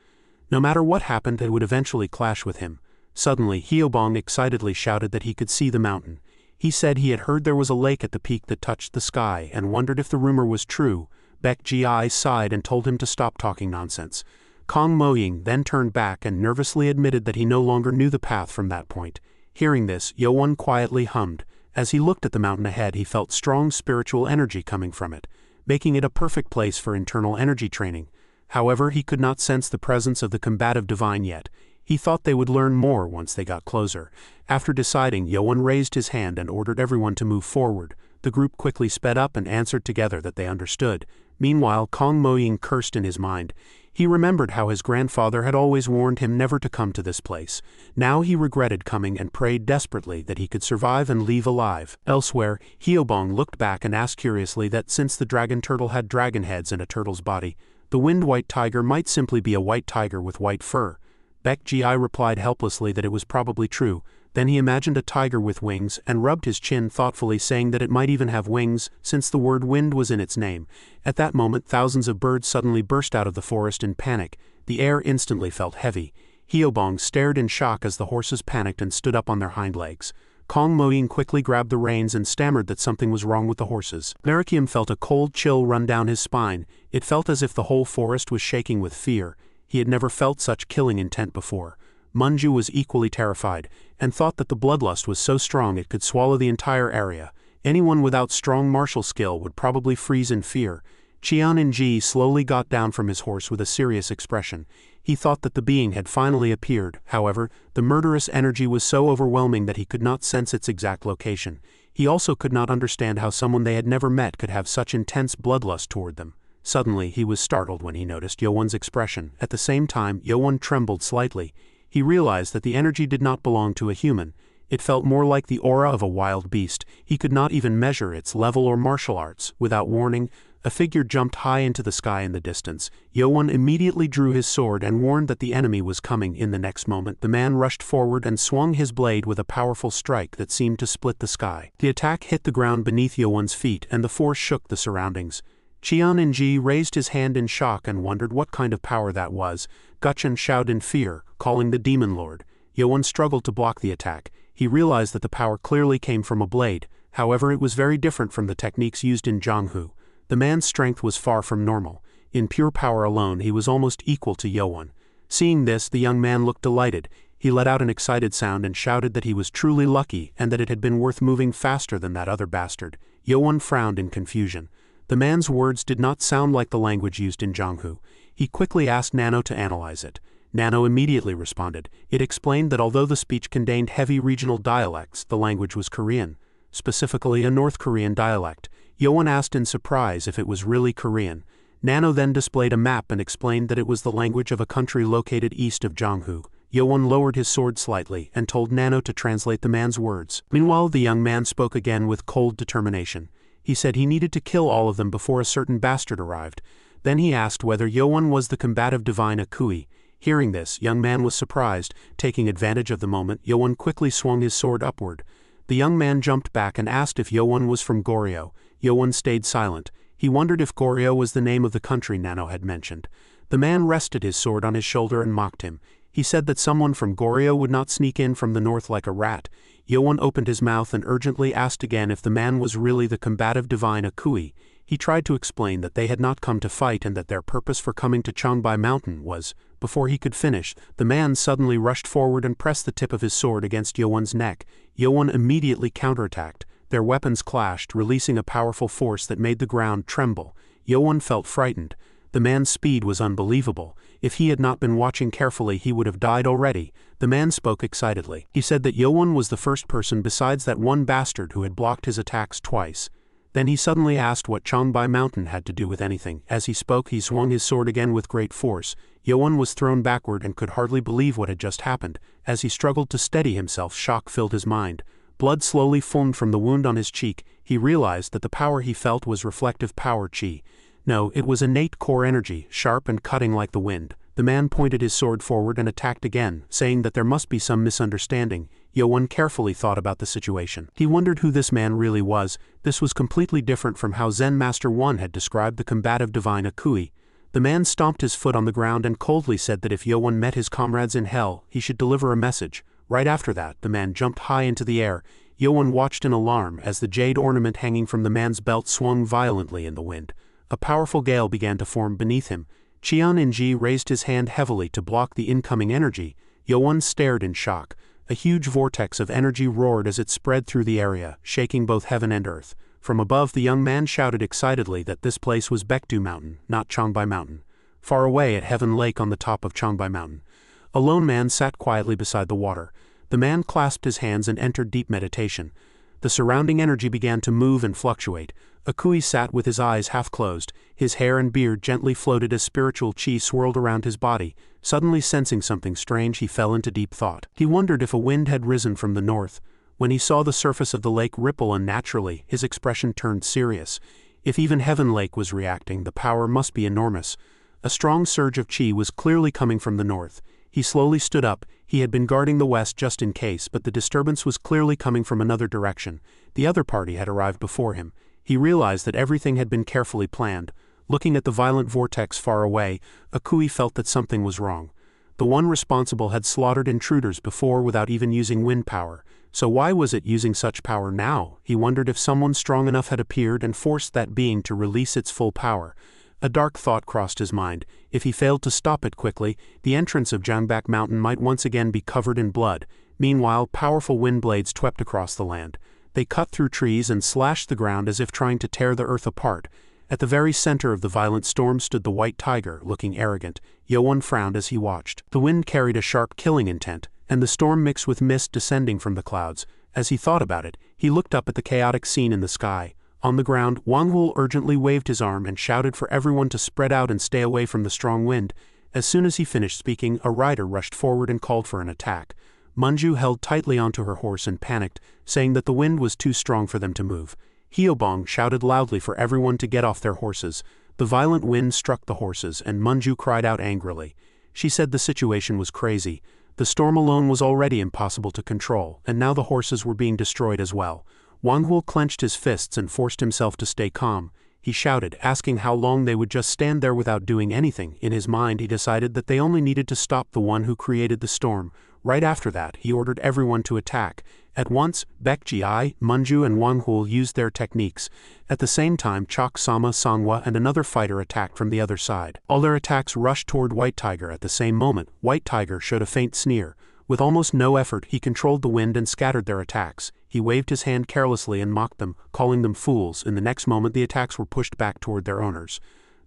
No matter what happened, they would eventually clash with him. Suddenly, Hyobong excitedly shouted that he could see the mountain. He said he had heard there was a lake at the peak that touched the sky and wondered if the rumor was true. Baek Ji sighed and told him to stop talking nonsense. Kong Moying then turned back and nervously admitted that he no longer knew the path from that point. Hearing this, Yoan quietly hummed. As he looked at the mountain ahead, he felt strong spiritual energy coming from it, making it a perfect place for internal energy training. However, he could not sense the presence of the combative divine yet. He thought they would learn more once they got closer. After deciding, Yoan raised his hand and ordered everyone to move forward. The group quickly sped up and answered together that they understood. Meanwhile, Kong Moying cursed in his mind. He remembered how his grandfather had always warned him never to come to this place. Now he regretted coming and prayed desperately that he could survive and leave alive. Elsewhere, Hyobong looked back and asked curiously that since the dragon turtle had dragon heads and a turtle's body, the wind-white tiger might simply be a white tiger with white fur. Baek Ji replied helplessly that it was probably true. Then he imagined a tiger with wings and rubbed his chin thoughtfully, saying that it might even have wings, since the word wind was in its name. At that moment, thousands of birds suddenly burst out of the forest in panic. The air instantly felt heavy. Hyobong stared in shock as the horses panicked and stood up on their hind legs. Kong Moying quickly grabbed the reins and stammered that something was wrong with the horses. Marakiam felt a cold chill run down his spine. It felt as if the whole forest was shaking with fear. He had never felt such killing intent before. Munju was equally terrified, and thought that the bloodlust was so strong it could swallow the entire area. Anyone without strong martial skill would probably freeze in fear. Cheon Yeo-Woon slowly got down from his horse with a serious expression. He thought that the being had finally appeared. However, the murderous energy was so overwhelming that he could not sense its exact location. He also could not understand how someone they had never met could have such intense bloodlust toward them. Suddenly, he was startled when he noticed Yoan's expression. At the same time, Yoan trembled slightly. He realized that the energy did not belong to a human. It felt more like the aura of a wild beast. He could not even measure its level or martial arts. Without warning, a figure jumped high into the sky in the distance. Yoan immediately drew his sword and warned that the enemy was coming. In the next moment, the man rushed forward and swung his blade with a powerful strike that seemed to split the sky. The attack hit the ground beneath Yoan's feet, and the force shook the surroundings. Cheon Yeo-Woon raised his hand in shock and wondered what kind of power that was. Gutchin shouted in fear, calling the Demon Lord. Yoan struggled to block the attack. He realized that the power clearly came from a blade. However, it was very different from the techniques used in Jianghu. The man's strength was far from normal. In pure power alone, he was almost equal to Yoan. Seeing this, the young man looked delighted. He let out an excited sound and shouted that he was truly lucky and that it had been worth moving faster than that other bastard. Yoan frowned in confusion. The man's words did not sound like the language used in Jianghu. He quickly asked Nano to analyze it. Nano immediately responded. It explained that although the speech contained heavy regional dialects, the language was Korean, specifically a North Korean dialect. Yoan asked in surprise if it was really Korean. Nano then displayed a map and explained that it was the language of a country located east of Jianghu. Yoan lowered his sword slightly and told Nano to translate the man's words. Meanwhile, the young man spoke again with cold determination. He said he needed to kill all of them before a certain bastard arrived. Then he asked whether Yoan was the combative divine Akui. Hearing this, young man was surprised. Taking advantage of the moment, Yoan quickly swung his sword upward. The young man jumped back and asked if Yoan was from Goryeo. Yoan stayed silent. He wondered if Goryeo was the name of the country Nano had mentioned. The man rested his sword on his shoulder and mocked him. He said that someone from Goryeo would not sneak in from the north like a rat. Yoan opened his mouth and urgently asked again if the man was really the combative divine Akui. He tried to explain that they had not come to fight and that their purpose for coming to Chongbai Mountain was. Before he could finish, the man suddenly rushed forward and pressed the tip of his sword against Yoan's neck. Yoan immediately counterattacked. Their weapons clashed, releasing a powerful force that made the ground tremble. Yoan felt frightened. The man's speed was unbelievable. If he had not been watching carefully, he would have died already. The man spoke excitedly. He said that Yoan was the first person besides that one bastard who had blocked his attacks twice. Then he suddenly asked what Chongbai Mountain had to do with anything. As he spoke, he swung his sword again with great force. Yoan was thrown backward and could hardly believe what had just happened. As he struggled to steady himself, shock filled his mind. Blood slowly foamed from the wound on his cheek. He realized that the power he felt was reflective power chi. No, it was innate core energy, sharp and cutting like the wind. The man pointed his sword forward and attacked again, saying that there must be some misunderstanding. Yoan carefully thought about the situation. He wondered who this man really was. This was completely different from how Zen Master 1 had described the combative divine Akui. The man stomped his foot on the ground and coldly said that if Yoan met his comrades in hell, he should deliver a message. Right after that, the man jumped high into the air. Yoan watched in alarm as the jade ornament hanging from the man's belt swung violently in the wind. A powerful gale began to form beneath him. Cheon Yeo-Woon raised his hand heavily to block the incoming energy. Yoan stared in shock. A huge vortex of energy roared as it spread through the area, shaking both heaven and earth. From above, the young man shouted excitedly that this place was Baekdu Mountain, not Chongbai Mountain. Far away at Heaven Lake on the top of Chongbai Mountain, a lone man sat quietly beside the water. The man clasped his hands and entered deep meditation. The surrounding energy began to move and fluctuate. Akui sat with his eyes half closed. His hair and beard gently floated as spiritual chi swirled around his body. Suddenly sensing something strange, he fell into deep thought. He wondered if a wind had risen from the north. When he saw the surface of the lake ripple unnaturally, his expression turned serious. If even Heaven Lake was reacting, the power must be enormous. A strong surge of chi was clearly coming from the north. He slowly stood up. He had been guarding the west just in case, but the disturbance was clearly coming from another direction. The other party had arrived before him. He realized that everything had been carefully planned. Looking at the violent vortex far away, Akui felt that something was wrong. The one responsible had slaughtered intruders before without even using wind power. So why was it using such power now? He wondered if someone strong enough had appeared and forced that being to release its full power. A dark thought crossed his mind. If he failed to stop it quickly, the entrance of Jangbak Mountain might once again be covered in blood. Meanwhile, powerful wind blades swept across the land. They cut through trees and slashed the ground as if trying to tear the earth apart. At the very center of the violent storm stood the white tiger, looking arrogant. Yoan frowned as he watched. The wind carried a sharp killing intent, and the storm mixed with mist descending from the clouds. As he thought about it, he looked up at the chaotic scene in the sky. On the ground, Wang Hul urgently waved his arm and shouted for everyone to spread out and stay away from the strong wind. As soon as he finished speaking, a rider rushed forward and called for an attack. Manju held tightly onto her horse and panicked, saying that the wind was too strong for them to move. Hyobong shouted loudly for everyone to get off their horses. The violent wind struck the horses, and Manju cried out angrily. She said the situation was crazy. The storm alone was already impossible to control, and now the horses were being destroyed as well. Wang Hul clenched his fists and forced himself to stay calm. He shouted, asking how long they would just stand there without doing anything. In his mind, he decided that they only needed to stop the one who created the storm. Right after that, he ordered everyone to attack. At once, Baekji, Manju and Wang Hul used their techniques. At the same time, Chok Sama Sangwa and another fighter attacked from the other side. All their attacks rushed toward White Tiger at the same moment. White Tiger showed a faint sneer. With almost no effort, he controlled the wind and scattered their attacks. He waved his hand carelessly and mocked them, calling them fools. In the next moment, the attacks were pushed back toward their owners.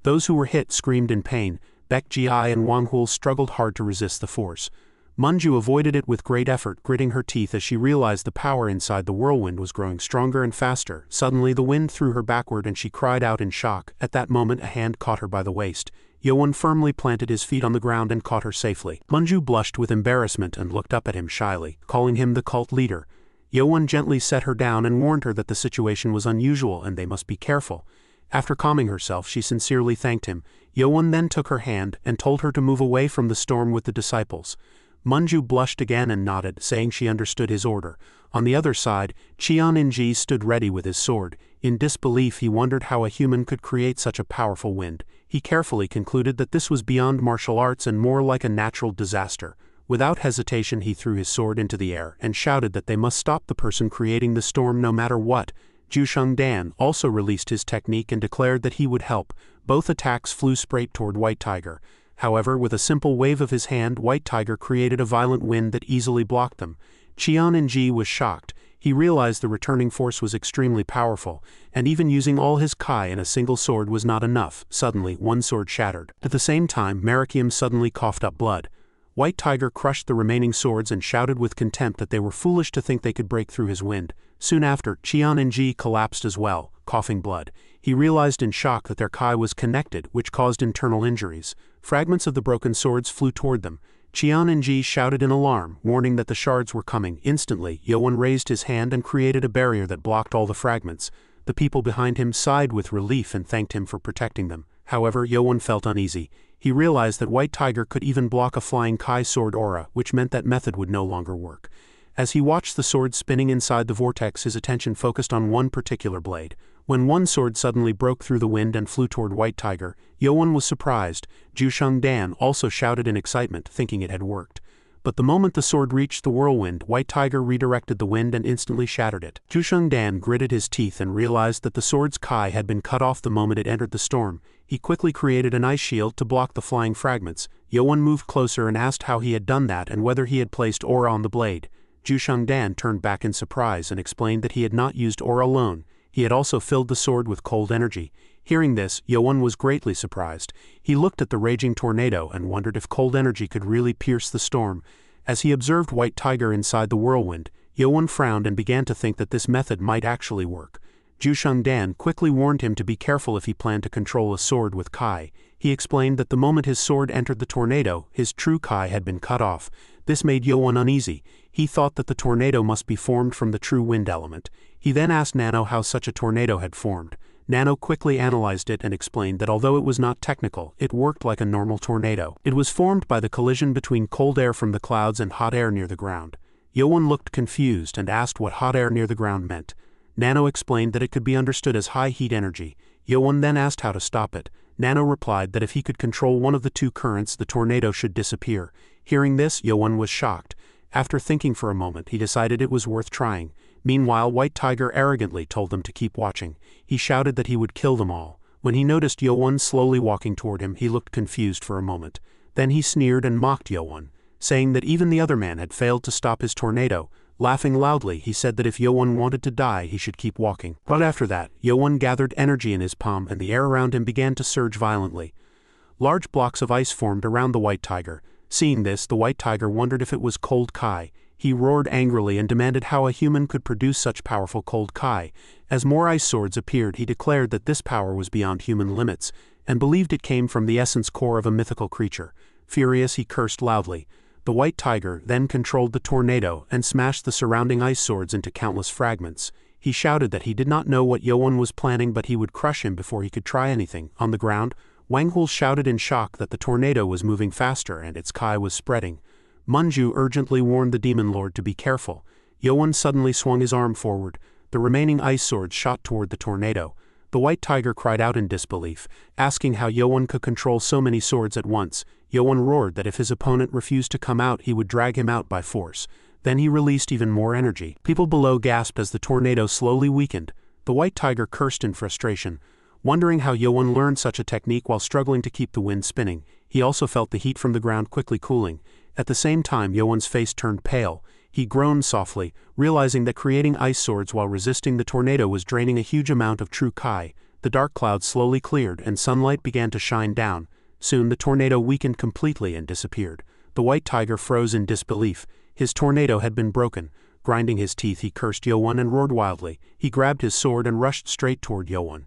Those who were hit screamed in pain. Baekji and Wang Hul struggled hard to resist the force. Manju avoided it with great effort, gritting her teeth as she realized the power inside the whirlwind was growing stronger and faster. Suddenly, the wind threw her backward and she cried out in shock. At that moment, a hand caught her by the waist. Yoan firmly planted his feet on the ground and caught her safely. Manju blushed with embarrassment and looked up at him shyly, calling him the cult leader. Yoan gently set her down and warned her that the situation was unusual and they must be careful. After calming herself, she sincerely thanked him. Yoan then took her hand and told her to move away from the storm with the disciples. Manju blushed again and nodded, saying she understood his order. On the other side, Cheon Yeo-Woon stood ready with his sword. In disbelief, he wondered how a human could create such a powerful wind. He carefully concluded that this was beyond martial arts and more like a natural disaster. Without hesitation he threw his sword into the air and shouted that they must stop the person creating the storm no matter what. Juan Dan also released his technique and declared that he would help. Both attacks flew straight toward White Tiger. However, with a simple wave of his hand, White Tiger created a violent wind that easily blocked them. Cheon Yeo-Woon was shocked. He realized the returning force was extremely powerful, and even using all his kai in a single sword was not enough. Suddenly, one sword shattered. At the same time, ManhwaCapped suddenly coughed up blood. White Tiger crushed the remaining swords and shouted with contempt that they were foolish to think they could break through his wind. Soon after, Cheon Yeo-Woon collapsed as well, coughing blood. He realized in shock that their kai was connected, which caused internal injuries. Fragments of the broken swords flew toward them. Cheon Yeo-Woon shouted in alarm, warning that the shards were coming. Instantly, Yoan raised his hand and created a barrier that blocked all the fragments. The people behind him sighed with relief and thanked him for protecting them. However, Yoan felt uneasy. He realized that White Tiger could even block a flying kai sword aura, which meant that method would no longer work. As he watched the sword spinning inside the vortex, his attention focused on one particular blade. When one sword suddenly broke through the wind and flew toward White Tiger, Yoan was surprised. Juan Dan also shouted in excitement, thinking it had worked. But the moment the sword reached the whirlwind, White Tiger redirected the wind and instantly shattered it. Juan Dan gritted his teeth and realized that the sword's kai had been cut off the moment it entered the storm. He quickly created an ice shield to block the flying fragments. Yoan moved closer and asked how he had done that and whether he had placed aura on the blade. Juan Dan turned back in surprise and explained that he had not used aura alone. He had also filled the sword with cold energy. Hearing this, Yoan was greatly surprised. He looked at the raging tornado and wondered if cold energy could really pierce the storm. As he observed White Tiger inside the whirlwind, Yoan frowned and began to think that this method might actually work. Juan Dan quickly warned him to be careful if he planned to control a sword with kai. He explained that the moment his sword entered the tornado, his true kai had been cut off. This made Yoan uneasy. He thought that the tornado must be formed from the true wind element. He then asked Nano how such a tornado had formed. Nano quickly analyzed it and explained that although it was not technical, it worked like a normal tornado. It was formed by the collision between cold air from the clouds and hot air near the ground. Yoan looked confused and asked what hot air near the ground meant. Nano explained that it could be understood as high heat energy. Yoan then asked how to stop it. Nano replied that if he could control one of the two currents, the tornado should disappear. Hearing this, Yoan was shocked. After thinking for a moment, he decided it was worth trying. Meanwhile, White Tiger arrogantly told them to keep watching. He shouted that he would kill them all. When he noticed Yoan slowly walking toward him, he looked confused for a moment. Then he sneered and mocked Yoan, saying that even the other man had failed to stop his tornado. Laughing loudly, he said that if Yoan wanted to die, he should keep walking. But after that, Yoan gathered energy in his palm and the air around him began to surge violently. Large blocks of ice formed around the White Tiger. Seeing this, the White Tiger wondered if it was cold kai. He roared angrily and demanded how a human could produce such powerful cold kai. As more ice swords appeared, he declared that this power was beyond human limits, and believed it came from the essence core of a mythical creature. Furious, he cursed loudly. The White Tiger then controlled the tornado and smashed the surrounding ice swords into countless fragments. He shouted that he did not know what Yoan was planning, but he would crush him before he could try anything. On the ground, Wang Hul shouted in shock that the tornado was moving faster and its kai was spreading. Munju urgently warned the Demon Lord to be careful. Yoan suddenly swung his arm forward. The remaining ice swords shot toward the tornado. The White Tiger cried out in disbelief, asking how Yoan could control so many swords at once. Yoan roared that if his opponent refused to come out, he would drag him out by force. Then he released even more energy. People below gasped as the tornado slowly weakened. The White Tiger cursed in frustration, wondering how Yoan learned such a technique while struggling to keep the wind spinning. He also felt the heat from the ground quickly cooling. At the same time, Yoan's face turned pale. He groaned softly, realizing that creating ice swords while resisting the tornado was draining a huge amount of true kai. The dark clouds slowly cleared and sunlight began to shine down. Soon the tornado weakened completely and disappeared. The White Tiger froze in disbelief. His tornado had been broken. Grinding his teeth, he cursed Yoan and roared wildly. He grabbed his sword and rushed straight toward Yoan.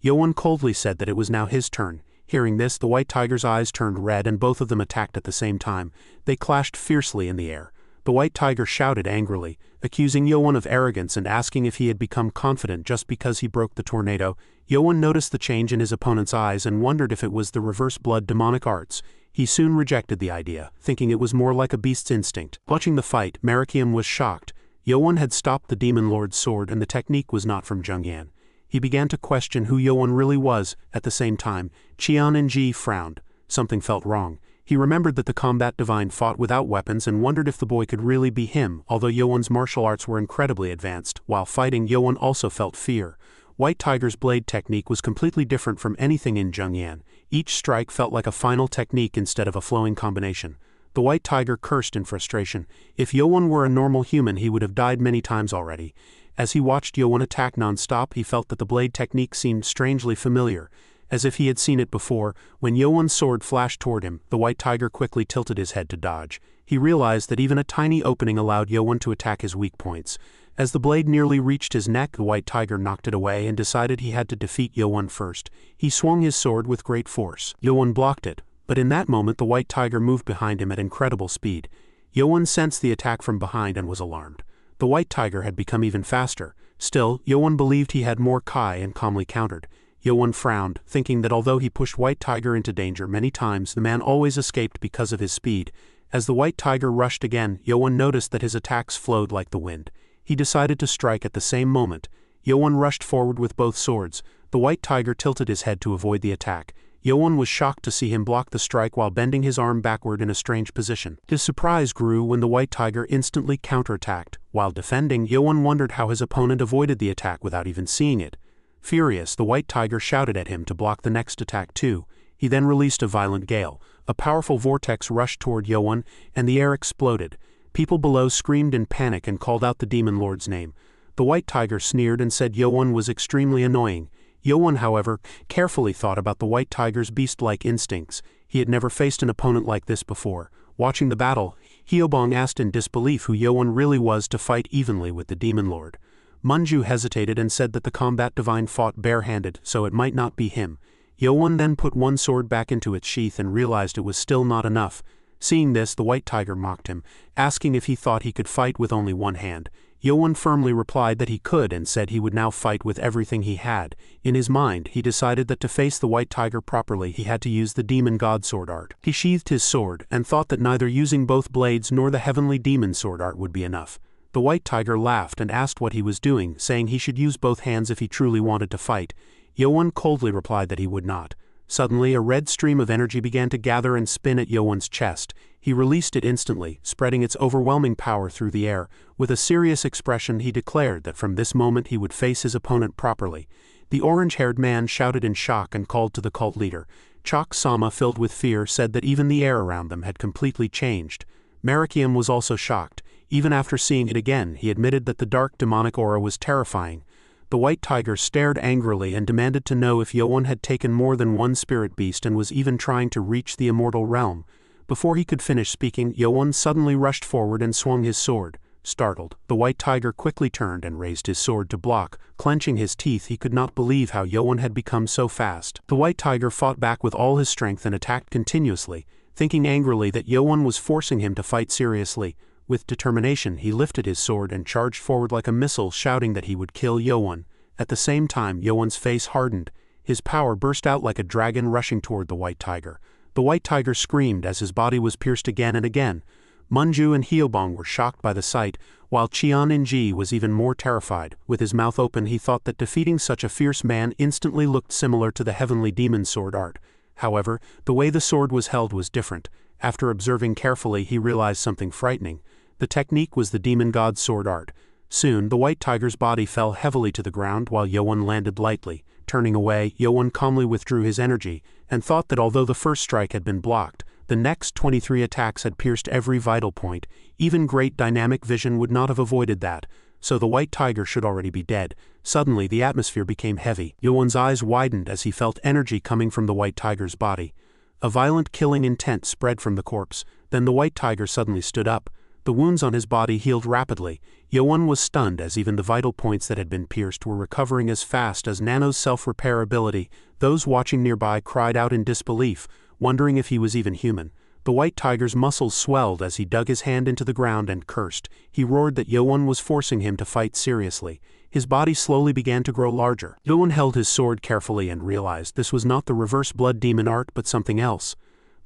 Yoan coldly said that it was now his turn. Hearing this, the White Tiger's eyes turned red and both of them attacked at the same time. They clashed fiercely in the air. The White Tiger shouted angrily, accusing Yoan of arrogance and asking if he had become confident just because he broke the tornado. Yoan noticed the change in his opponent's eyes and wondered if it was the reverse blood demonic arts. He soon rejected the idea, thinking it was more like a beast's instinct. Watching the fight, ManhwaCapped was shocked. Yoan had stopped the Demon Lord's sword and the technique was not from Zhengyan. He began to question who Yoan really was. At the same time, Cheon Yeo-Woon frowned. Something felt wrong. He remembered that the combat divine fought without weapons and wondered if the boy could really be him. Although Yoan's martial arts were incredibly advanced, while fighting, Yoan also felt fear. White Tiger's blade technique was completely different from anything in Zhengyan. Each strike felt like a final technique instead of a flowing combination. The White Tiger cursed in frustration. If Yoan were a normal human, he would have died many times already. As he watched Yoan attack non-stop, he felt that the blade technique seemed strangely familiar, as if he had seen it before. When Yoan's sword flashed toward him, the White Tiger quickly tilted his head to dodge. He realized that even a tiny opening allowed Yoan to attack his weak points. As the blade nearly reached his neck, the White Tiger knocked it away and decided he had to defeat Yoan first. He swung his sword with great force. Yoan blocked it, but in that moment the White Tiger moved behind him at incredible speed. Yoan sensed the attack from behind and was alarmed. The White Tiger had become even faster. Still, Yoan believed he had more Kai and calmly countered. Yoan frowned, thinking that although he pushed White Tiger into danger many times, the man always escaped because of his speed. As the White Tiger rushed again, Yoan noticed that his attacks flowed like the wind. He decided to strike at the same moment. Yoan rushed forward with both swords. The White Tiger tilted his head to avoid the attack. Yoan was shocked to see him block the strike while bending his arm backward in a strange position. His surprise grew when the White Tiger instantly counterattacked. While defending, Yoan wondered how his opponent avoided the attack without even seeing it. Furious, the White Tiger shouted at him to block the next attack too. He then released a violent gale. A powerful vortex rushed toward Yoan, and the air exploded. People below screamed in panic and called out the Demon Lord's name. The White Tiger sneered and said Yoan was extremely annoying. Yoan, however, carefully thought about the White Tiger's beast-like instincts. He had never faced an opponent like this before. Watching the battle, Hyobong asked in disbelief who Yoan really was to fight evenly with the Demon Lord. Munju hesitated and said that the combat divine fought barehanded, so it might not be him. Yoan then put one sword back into its sheath and realized it was still not enough. Seeing this, the White Tiger mocked him, asking if he thought he could fight with only one hand. Yoan firmly replied that he could and said he would now fight with everything he had. In his mind, he decided that to face the White Tiger properly he had to use the Demon God Sword Art. He sheathed his sword and thought that neither using both blades nor the Heavenly Demon Sword Art would be enough. The White Tiger laughed and asked what he was doing, saying he should use both hands if he truly wanted to fight. Yoan coldly replied that he would not. Suddenly, a red stream of energy began to gather and spin at Yoan's chest. He released it instantly, spreading its overwhelming power through the air. With a serious expression, he declared that from this moment he would face his opponent properly. The orange-haired man shouted in shock and called to the cult leader. Chok-sama, filled with fear, said that even the air around them had completely changed. Marikium was also shocked. Even after seeing it again, he admitted that the dark demonic aura was terrifying. The White Tiger stared angrily and demanded to know if Yoan had taken more than one spirit beast and was even trying to reach the immortal realm. Before he could finish speaking, Yoan suddenly rushed forward and swung his sword. Startled, the White Tiger quickly turned and raised his sword to block. Clenching his teeth, he could not believe how Yoan had become so fast. The White Tiger fought back with all his strength and attacked continuously, thinking angrily that Yoan was forcing him to fight seriously. With determination, he lifted his sword and charged forward like a missile, shouting that he would kill Yoan. At the same time, Yoan's face hardened. His power burst out like a dragon rushing toward the White Tiger. The White Tiger screamed as his body was pierced again and again. Munju and Hyobong were shocked by the sight, while Cheon Yeo-Woon was even more terrified. With his mouth open, he thought that defeating such a fierce man instantly looked similar to the Heavenly Demon Sword Art. However, the way the sword was held was different. After observing carefully, he realized something frightening. The technique was the Demon God Sword Art. Soon, the White Tiger's body fell heavily to the ground while Yoan landed lightly. Turning away, Yoan calmly withdrew his energy, and thought that although the first strike had been blocked, the next 23 attacks had pierced every vital point. Even great dynamic vision would not have avoided that, so the White Tiger should already be dead. Suddenly, the atmosphere became heavy. Yoan's eyes widened as he felt energy coming from the White Tiger's body. A violent killing intent spread from the corpse. Then the White Tiger suddenly stood up. The wounds on his body healed rapidly. Yoan was stunned as even the vital points that had been pierced were recovering as fast as Nano's self-repair ability. Those watching nearby cried out in disbelief, wondering if he was even human. The White Tiger's muscles swelled as he dug his hand into the ground and cursed. He roared that Yoan was forcing him to fight seriously. His body slowly began to grow larger. Yoan held his sword carefully and realized this was not the reverse blood demon art but something else.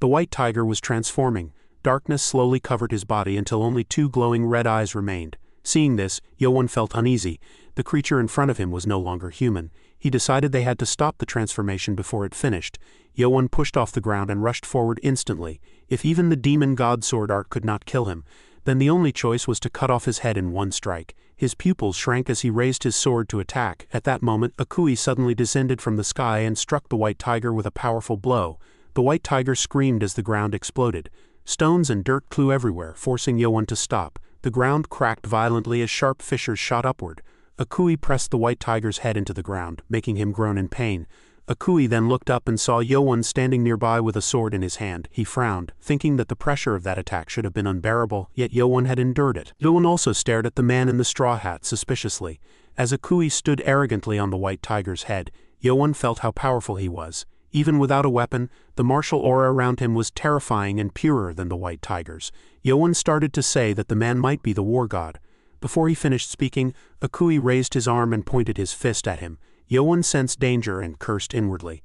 The White Tiger was transforming. Darkness slowly covered his body until only two glowing red eyes remained. Seeing this, Yoan felt uneasy. The creature in front of him was no longer human. He decided they had to stop the transformation before it finished. Yoan pushed off the ground and rushed forward instantly. If even the demon god sword art could not kill him, then the only choice was to cut off his head in one strike. His pupils shrank as he raised his sword to attack. At that moment, Akui suddenly descended from the sky and struck the white tiger with a powerful blow. The white tiger screamed as the ground exploded. Stones and dirt flew everywhere, forcing Yoan to stop. The ground cracked violently as sharp fissures shot upward. Akui pressed the white tiger's head into the ground, making him groan in pain. Akui then looked up and saw Yoan standing nearby with a sword in his hand. He frowned, thinking that the pressure of that attack should have been unbearable, yet Yoan had endured it. Yoan also stared at the man in the straw hat suspiciously. As Akui stood arrogantly on the white tiger's head, Yoan felt how powerful he was. Even without a weapon, the martial aura around him was terrifying and purer than the white tiger's. Yoan started to say that the man might be the war god. Before he finished speaking, Akui raised his arm and pointed his fist at him. Yoan sensed danger and cursed inwardly.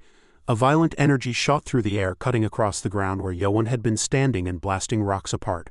A violent energy shot through the air, cutting across the ground where Yoan had been standing and blasting rocks apart.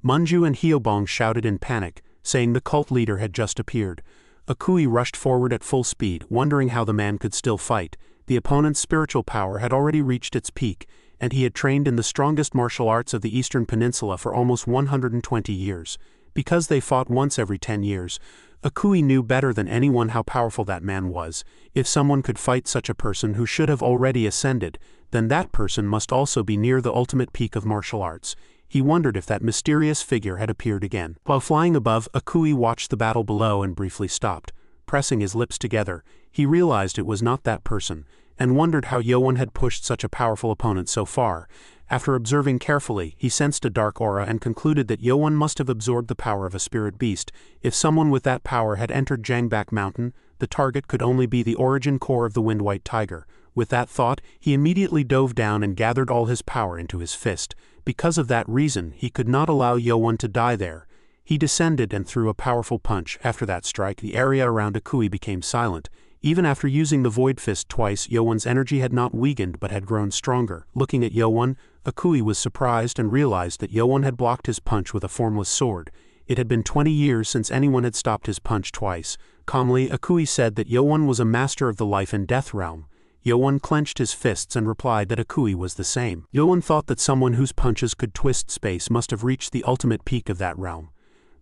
Munju and Hyobong shouted in panic, saying the cult leader had just appeared. Akui rushed forward at full speed, wondering how the man could still fight. The opponent's spiritual power had already reached its peak, and he had trained in the strongest martial arts of the Eastern Peninsula for almost 120 years. Because they fought once every 10 years, Akui knew better than anyone how powerful that man was. If someone could fight such a person who should have already ascended, then that person must also be near the ultimate peak of martial arts. He wondered if that mysterious figure had appeared again. While flying above, Akui watched the battle below and briefly stopped. Pressing his lips together, he realized it was not that person, and wondered how Yoan had pushed such a powerful opponent so far. After observing carefully, he sensed a dark aura and concluded that Yoan must have absorbed the power of a spirit beast. If someone with that power had entered Jangbak Mountain, the target could only be the origin core of the Wind White Tiger. With that thought, he immediately dove down and gathered all his power into his fist. Because of that reason, he could not allow Yoan to die there. He descended and threw a powerful punch. After that strike, the area around Akui became silent. Even after using the Void Fist twice, Yoan's energy had not weakened but had grown stronger. Looking at Yoan, Akui was surprised and realized that Yoan had blocked his punch with a formless sword. It had been 20 years since anyone had stopped his punch twice. Calmly, Akui said that Yoan was a master of the life and death realm. Yoan clenched his fists and replied that Akui was the same. Yoan thought that someone whose punches could twist space must have reached the ultimate peak of that realm.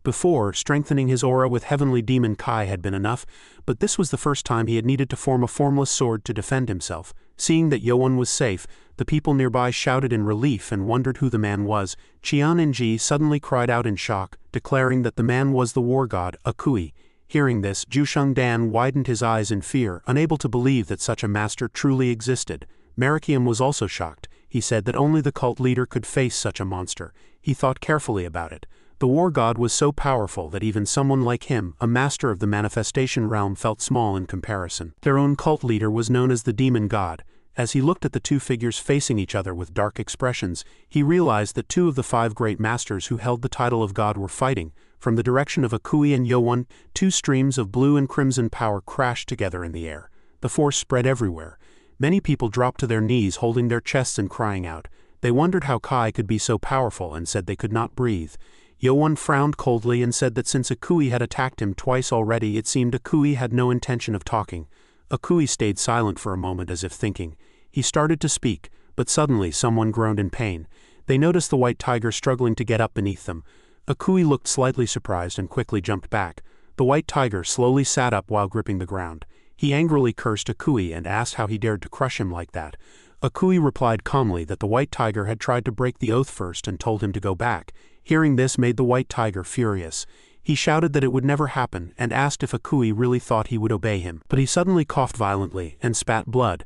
Before, strengthening his aura with heavenly demon Kai had been enough, but this was the first time he had needed to form a formless sword to defend himself. Seeing that Yoan was safe, the people nearby shouted in relief and wondered who the man was. Cheon Yeo-Woon suddenly cried out in shock, declaring that the man was the war god, Akui. Hearing this, Juan Dan widened his eyes in fear, unable to believe that such a master truly existed. Marikium was also shocked. He said that only the cult leader could face such a monster. He thought carefully about it. The war god was so powerful that even someone like him, a master of the manifestation realm, felt small in comparison. Their own cult leader was known as the demon god. As he looked at the two figures facing each other with dark expressions, he realized that two of the 5 great masters who held the title of god were fighting. From the direction of Akui and Yoan, 2 streams of blue and crimson power crashed together in the air. The force spread everywhere. Many people dropped to their knees, holding their chests and crying out. They wondered how Kai could be so powerful and said they could not breathe. Yoan frowned coldly and said that since Akui had attacked him twice already, it seemed Akui had no intention of talking. Akui stayed silent for a moment as if thinking. He started to speak, but suddenly someone groaned in pain. They noticed the white tiger struggling to get up beneath them. Akui looked slightly surprised and quickly jumped back. The white tiger slowly sat up while gripping the ground. He angrily cursed Akui and asked how he dared to crush him like that. Akui replied calmly that the white tiger had tried to break the oath first and told him to go back. Hearing this made the white tiger furious. He shouted that it would never happen and asked if Akui really thought he would obey him. But he suddenly coughed violently and spat blood.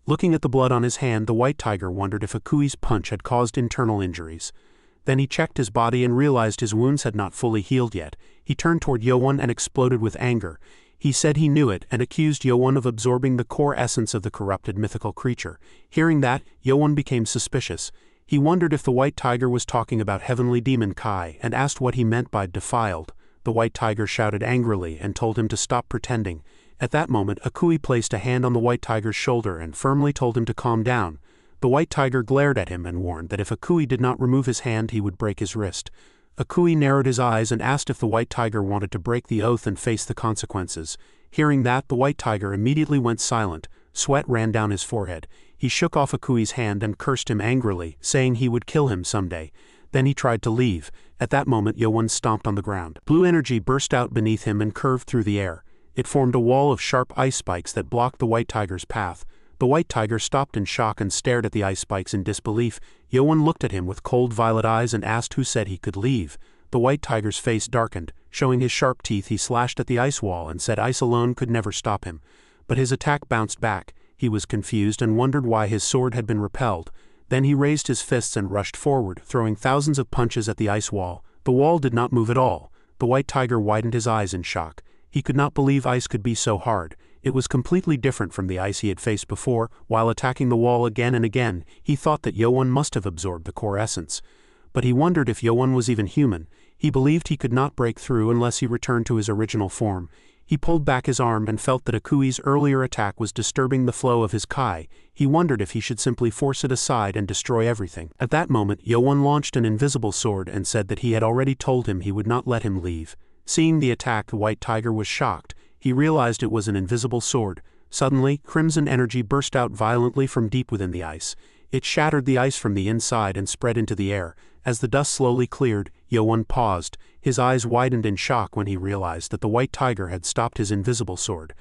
Looking at the blood on his hand, the white tiger wondered if Akui's punch had caused internal injuries. Then he checked his body and realized his wounds had not fully healed yet. He turned toward Yoan and exploded with anger. He said he knew it and accused Yoan of absorbing the core essence of the corrupted mythical creature. Hearing that, Yoan became suspicious. He wondered if the white tiger was talking about heavenly demon Kai and asked what he meant by defiled. The white tiger shouted angrily and told him to stop pretending. At that moment, Akui placed a hand on the white tiger's shoulder and firmly told him to calm down. The white tiger glared at him and warned that if Akui did not remove his hand, he would break his wrist. Akui narrowed his eyes and asked if the white tiger wanted to break the oath and face the consequences. Hearing that, the white tiger immediately went silent. Sweat ran down his forehead. He shook off Akui's hand and cursed him angrily, saying he would kill him someday. Then he tried to leave. At that moment, Yoan stomped on the ground. Blue energy burst out beneath him and curved through the air. It formed a wall of sharp ice spikes that blocked the white tiger's path. The white tiger stopped in shock and stared at the ice spikes in disbelief. Yoan looked at him with cold violet eyes and asked who said he could leave. The white tiger's face darkened. Showing his sharp teeth, he slashed at the ice wall and said ice alone could never stop him. But his attack bounced back. He was confused and wondered why his sword had been repelled. Then he raised his fists and rushed forward, throwing thousands of punches at the ice wall. The wall did not move at all. The white tiger widened his eyes in shock. He could not believe ice could be so hard. It was completely different from the ice he had faced before. While attacking the wall again and again, he thought that Yoan must have absorbed the core essence. But he wondered if Yoan was even human. He believed he could not break through unless he returned to his original form. He pulled back his arm and felt that Akui's earlier attack was disturbing the flow of his Kai. He wondered if he should simply force it aside and destroy everything. At that moment, Yoan launched an invisible sword and said that he had already told him he would not let him leave. Seeing the attack, the white tiger was shocked. He realized it was an invisible sword. Suddenly, crimson energy burst out violently from deep within the ice. It shattered the ice from the inside and spread into the air. As the dust slowly cleared, Yoan paused. His eyes widened in shock when he realized that the white tiger had stopped his invisible sword.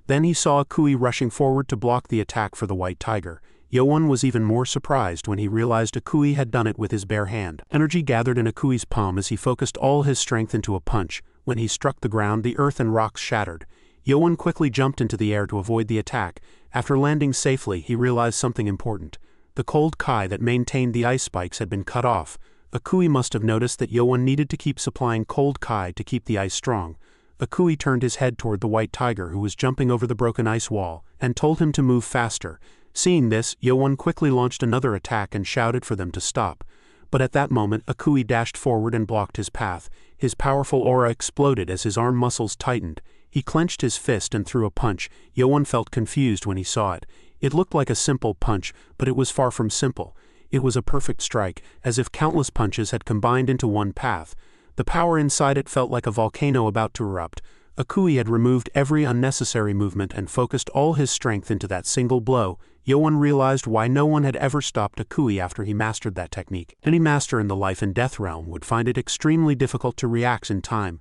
Then he saw Akui rushing forward to block the attack for the white tiger. Yoan was even more surprised when he realized Akui had done it with his bare hand. Energy gathered in Akui's palm as he focused all his strength into a punch. When he struck the ground, the earth and rocks shattered. Yoan quickly jumped into the air to avoid the attack. After landing safely, he realized something important. The cold Kai that maintained the ice spikes had been cut off. Akui must have noticed that Yoan needed to keep supplying cold Kai to keep the ice strong. Akui turned his head toward the white tiger who was jumping over the broken ice wall, and told him to move faster. Seeing this, Yoan quickly launched another attack and shouted for them to stop. But at that moment, Akui dashed forward and blocked his path. His powerful aura exploded as his arm muscles tightened. He clenched his fist and threw a punch. Yoan felt confused when he saw it. It looked like a simple punch, but it was far from simple. It was a perfect strike, as if countless punches had combined into one path. The power inside it felt like a volcano about to erupt. Akui had removed every unnecessary movement and focused all his strength into that single blow. Yoan realized why no one had ever stopped Akui after he mastered that technique. Any master in the life and death realm would find it extremely difficult to react in time.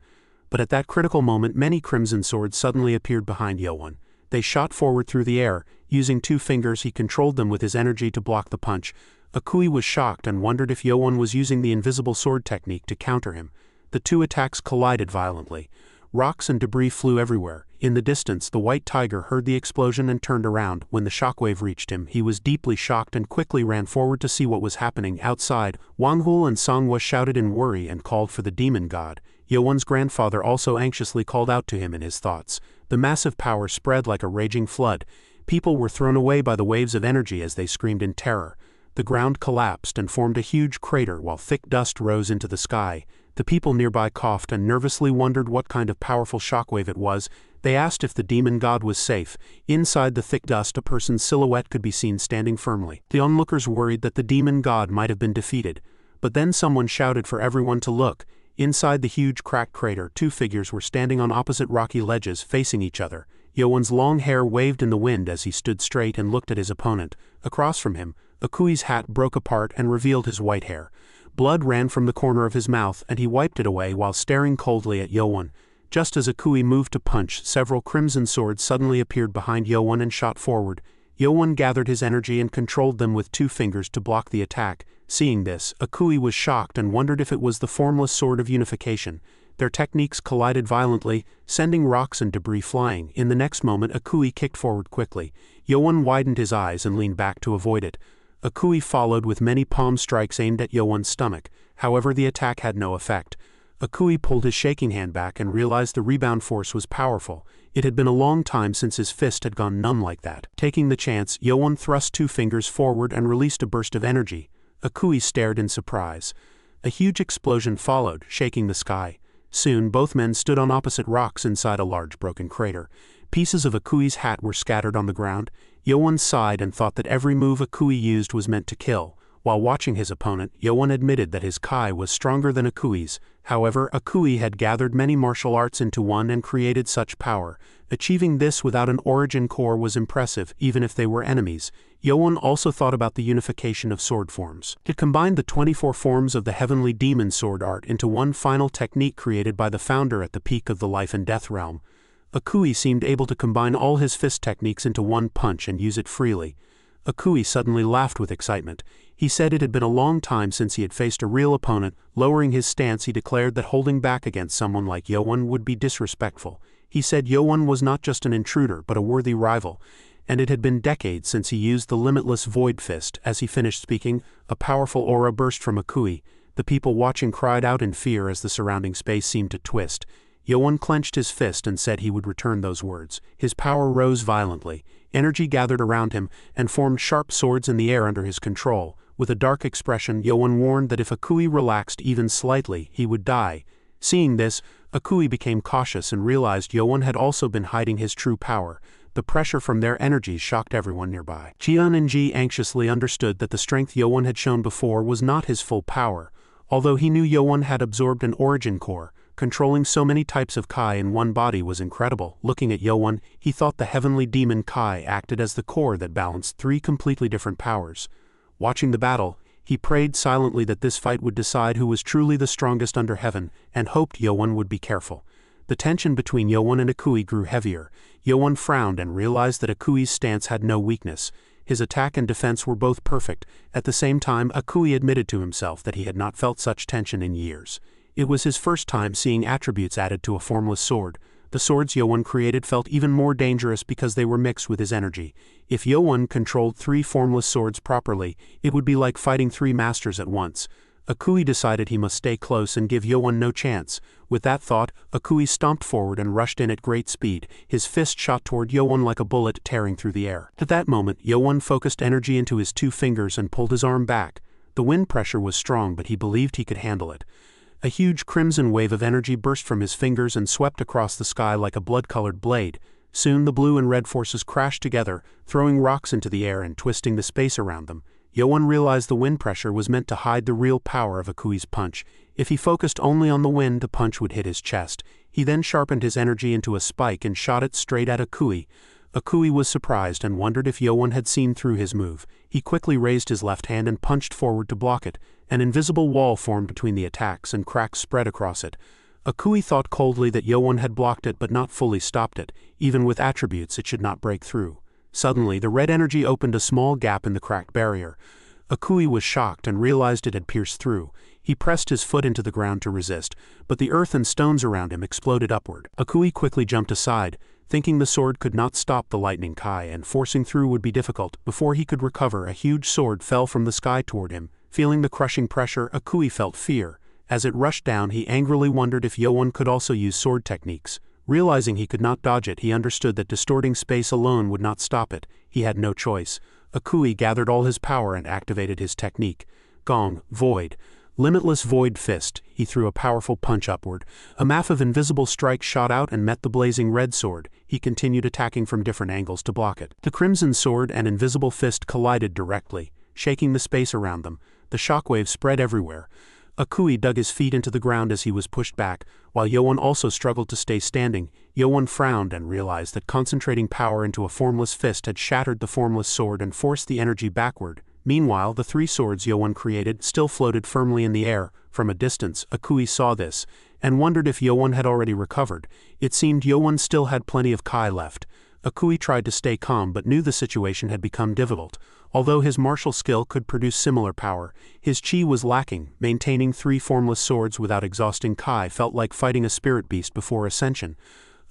But at that critical moment, many crimson swords suddenly appeared behind Yoan. They shot forward through the air. Using 2 fingers, he controlled them with his energy to block the punch. Akui was shocked and wondered if Yoan was using the invisible sword technique to counter him. The 2 attacks collided violently. Rocks and debris flew everywhere. In the distance, the white tiger heard the explosion and turned around. When the shockwave reached him, he was deeply shocked and quickly ran forward to see what was happening outside. Wanghul and Songhua shouted in worry and called for the demon god. Yoan's grandfather also anxiously called out to him in his thoughts. The massive power spread like a raging flood. People were thrown away by the waves of energy as they screamed in terror. The ground collapsed and formed a huge crater while thick dust rose into the sky. The people nearby coughed and nervously wondered what kind of powerful shockwave it was. They asked if the demon god was safe. Inside the thick dust, a person's silhouette could be seen standing firmly. The onlookers worried that the demon god might have been defeated. But then someone shouted for everyone to look. Inside the huge cracked crater, 2 figures were standing on opposite rocky ledges, facing each other. Yoan's long hair waved in the wind as he stood straight and looked at his opponent. Across from him, Akui's hat broke apart and revealed his white hair. Blood ran from the corner of his mouth and he wiped it away while staring coldly at Yoan. Just as Akui moved to punch, several crimson swords suddenly appeared behind Yoan and shot forward. Yoan gathered his energy and controlled them with 2 fingers to block the attack. Seeing this, Akui was shocked and wondered if it was the Formless sword of unification. Their techniques collided violently, sending rocks and debris flying. In the next moment, Akui kicked forward quickly. Yoan widened his eyes and leaned back to avoid it. Akui followed with many palm strikes aimed at Yoan's stomach. However, the attack had no effect. Akui pulled his shaking hand back and realized the rebound force was powerful. It had been a long time since his fist had gone numb like that. Taking the chance, Yoan thrust 2 fingers forward and released a burst of energy. Akui stared in surprise. A huge explosion followed, shaking the sky. Soon, both men stood on opposite rocks inside a large broken crater. Pieces of Akui's hat were scattered on the ground. Yoan sighed and thought that every move Akui used was meant to kill. While watching his opponent, Yoan admitted that his Kai was stronger than Akui's. However, Akui had gathered many martial arts into one and created such power. Achieving this without an origin core was impressive, even if they were enemies. Yoan also thought about the unification of sword forms. It combined the 24 forms of the heavenly demon sword art into one final technique created by the founder at the peak of the life and death realm. Akui seemed able to combine all his fist techniques into one punch and use it freely. Akui suddenly laughed with excitement. He said it had been a long time since he had faced a real opponent. Lowering his stance, he declared that holding back against someone like Yoan would be disrespectful. He said Yoan was not just an intruder but a worthy rival, and it had been decades since he used the limitless void fist. As he finished speaking, a powerful aura burst from Akui. The people watching cried out in fear as the surrounding space seemed to twist. Yoan clenched his fist and said he would return those words. His power rose violently. Energy gathered around him and formed sharp swords in the air under his control. With a dark expression, Yoan warned that if Akui relaxed even slightly, he would die. Seeing this, Akui became cautious and realized Yoan had also been hiding his true power. The pressure from their energies shocked everyone nearby. Cheon and Ji anxiously understood that the strength Yoan had shown before was not his full power. Although he knew Yoan had absorbed an origin core, controlling so many types of Kai in one body was incredible. Looking at Yoan, he thought the heavenly demon Kai acted as the core that balanced 3 completely different powers. Watching the battle, he prayed silently that this fight would decide who was truly the strongest under heaven, and hoped Yoan would be careful. The tension between Yoan and Akui grew heavier. Yoan frowned and realized that Akui's stance had no weakness. His attack and defense were both perfect. At the same time, Akui admitted to himself that he had not felt such tension in years. It was his first time seeing attributes added to a formless sword. The swords Yoan created felt even more dangerous because they were mixed with his energy. If Yoan controlled 3 formless swords properly, it would be like fighting 3 masters at once. Akui decided he must stay close and give Yoan no chance. With that thought, Akui stomped forward and rushed in at great speed. His fist shot toward Yoan like a bullet, tearing through the air. At that moment, Yoan focused energy into his 2 fingers and pulled his arm back. The wind pressure was strong, but he believed he could handle it. A huge crimson wave of energy burst from his fingers and swept across the sky like a blood-colored blade. Soon the blue and red forces crashed together, throwing rocks into the air and twisting the space around them. Yoan realized the wind pressure was meant to hide the real power of Akui's punch. If he focused only on the wind, the punch would hit his chest. He then sharpened his energy into a spike and shot it straight at Akui. Akui was surprised and wondered if Yoan had seen through his move. He quickly raised his left hand and punched forward to block it. An invisible wall formed between the attacks and cracks spread across it. Akui thought coldly that Yoan had blocked it but not fully stopped it. Even with attributes, it should not break through. Suddenly, the red energy opened a small gap in the cracked barrier. Akui was shocked and realized it had pierced through. He pressed his foot into the ground to resist, but the earth and stones around him exploded upward. Akui quickly jumped aside, thinking the sword could not stop the lightning Kai and forcing through would be difficult. Before he could recover, a huge sword fell from the sky toward him. Feeling the crushing pressure, Akui felt fear. As it rushed down, he angrily wondered if Yoan could also use sword techniques. Realizing he could not dodge it, he understood that distorting space alone would not stop it. He had no choice. Akui gathered all his power and activated his technique. Gong, Void. Limitless Void Fist. He threw a powerful punch upward. A mass of invisible strikes shot out and met the blazing red sword. He continued attacking from different angles to block it. The crimson sword and invisible fist collided directly, shaking the space around them. The shockwave spread everywhere. Akui dug his feet into the ground as he was pushed back, while Yoan also struggled to stay standing. Yoan frowned and realized that concentrating power into a formless fist had shattered the formless sword and forced the energy backward. Meanwhile, the 3 swords Yoan created still floated firmly in the air. From a distance, Akui saw this, and wondered if Yoan had already recovered. It seemed Yoan still had plenty of Kai left. Akui tried to stay calm but knew the situation had become difficult. Although his martial skill could produce similar power, his chi was lacking. Maintaining 3 formless swords without exhausting Kai felt like fighting a spirit beast before ascension.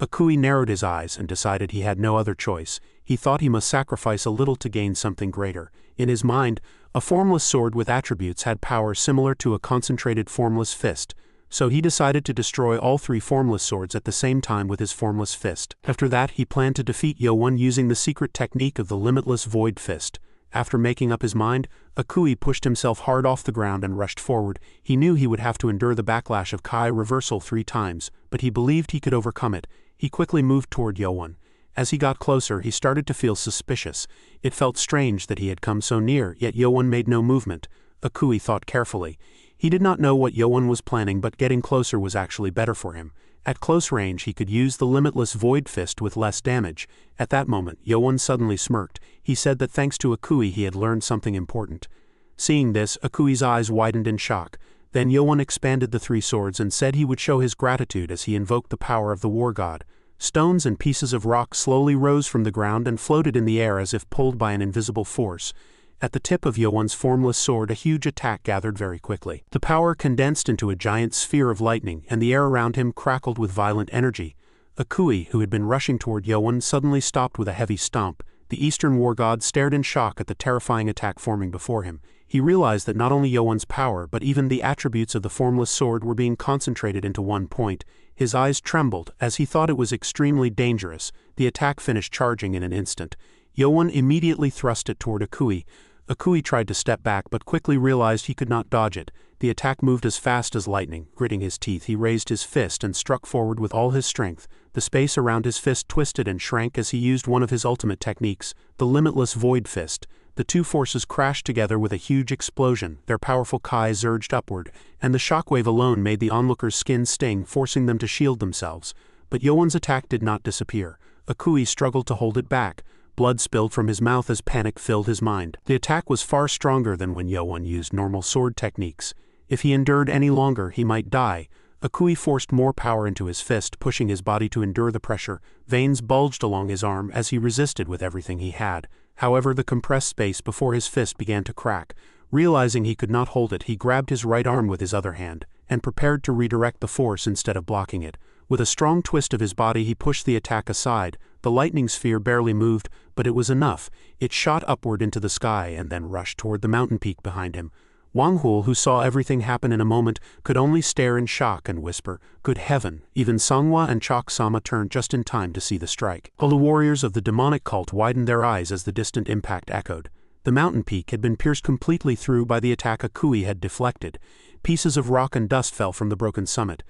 Akui narrowed his eyes and decided he had no other choice. He thought he must sacrifice a little to gain something greater. In his mind, a formless sword with attributes had power similar to a concentrated formless fist, so he decided to destroy all 3 formless swords at the same time with his formless fist. After that, he planned to defeat Yoan using the secret technique of the limitless void fist. After making up his mind, Akui pushed himself hard off the ground and rushed forward. He knew he would have to endure the backlash of Kai reversal 3 times, but he believed he could overcome it. He quickly moved toward Yoan. As he got closer, he started to feel suspicious. It felt strange that he had come so near, yet Yoan made no movement. Akui thought carefully. He did not know what Yoan was planning, but getting closer was actually better for him. At close range he could use the limitless void fist with less damage. At that moment, Yoan suddenly smirked. He said that thanks to Akui he had learned something important. Seeing this, Akui's eyes widened in shock. Then Yoan expanded the three swords and said he would show his gratitude as he invoked the power of the war god. Stones and pieces of rock slowly rose from the ground and floated in the air as if pulled by an invisible force. At the tip of Yoan's formless sword a huge attack gathered very quickly. The power condensed into a giant sphere of lightning, and the air around him crackled with violent energy. Akui, who had been rushing toward Yoan, suddenly stopped with a heavy stomp. The Eastern war god stared in shock at the terrifying attack forming before him. He realized that not only Yoan's power but even the attributes of the formless sword were being concentrated into one point. His eyes trembled, as he thought it was extremely dangerous. The attack finished charging in an instant. Yoan immediately thrust it toward Akui. Akui tried to step back but quickly realized he could not dodge it. The attack moved as fast as lightning. Gritting his teeth, he raised his fist and struck forward with all his strength. The space around his fist twisted and shrank as he used one of his ultimate techniques, the limitless void fist. The two forces crashed together with a huge explosion. Their powerful kai surged upward, and the shockwave alone made the onlookers' skin sting, forcing them to shield themselves. But Yoan's attack did not disappear. Akui struggled to hold it back. Blood spilled from his mouth as panic filled his mind. The attack was far stronger than when Yoan used normal sword techniques. If he endured any longer, he might die. Akui forced more power into his fist, pushing his body to endure the pressure. Veins bulged along his arm as he resisted with everything he had. However, the compressed space before his fist began to crack. Realizing he could not hold it, he grabbed his right arm with his other hand, and prepared to redirect the force instead of blocking it. With a strong twist of his body he pushed the attack aside. The lightning sphere barely moved, but it was enough. It shot upward into the sky and then rushed toward the mountain peak behind him. Wang Hul, who saw everything happen in a moment, could only stare in shock and whisper, "Good heaven!" Even Songhua and Chok-sama turned just in time to see the strike. All the warriors of the demonic cult widened their eyes as the distant impact echoed. The mountain peak had been pierced completely through by the attack Akui had deflected. Pieces of rock and dust fell from the broken summit.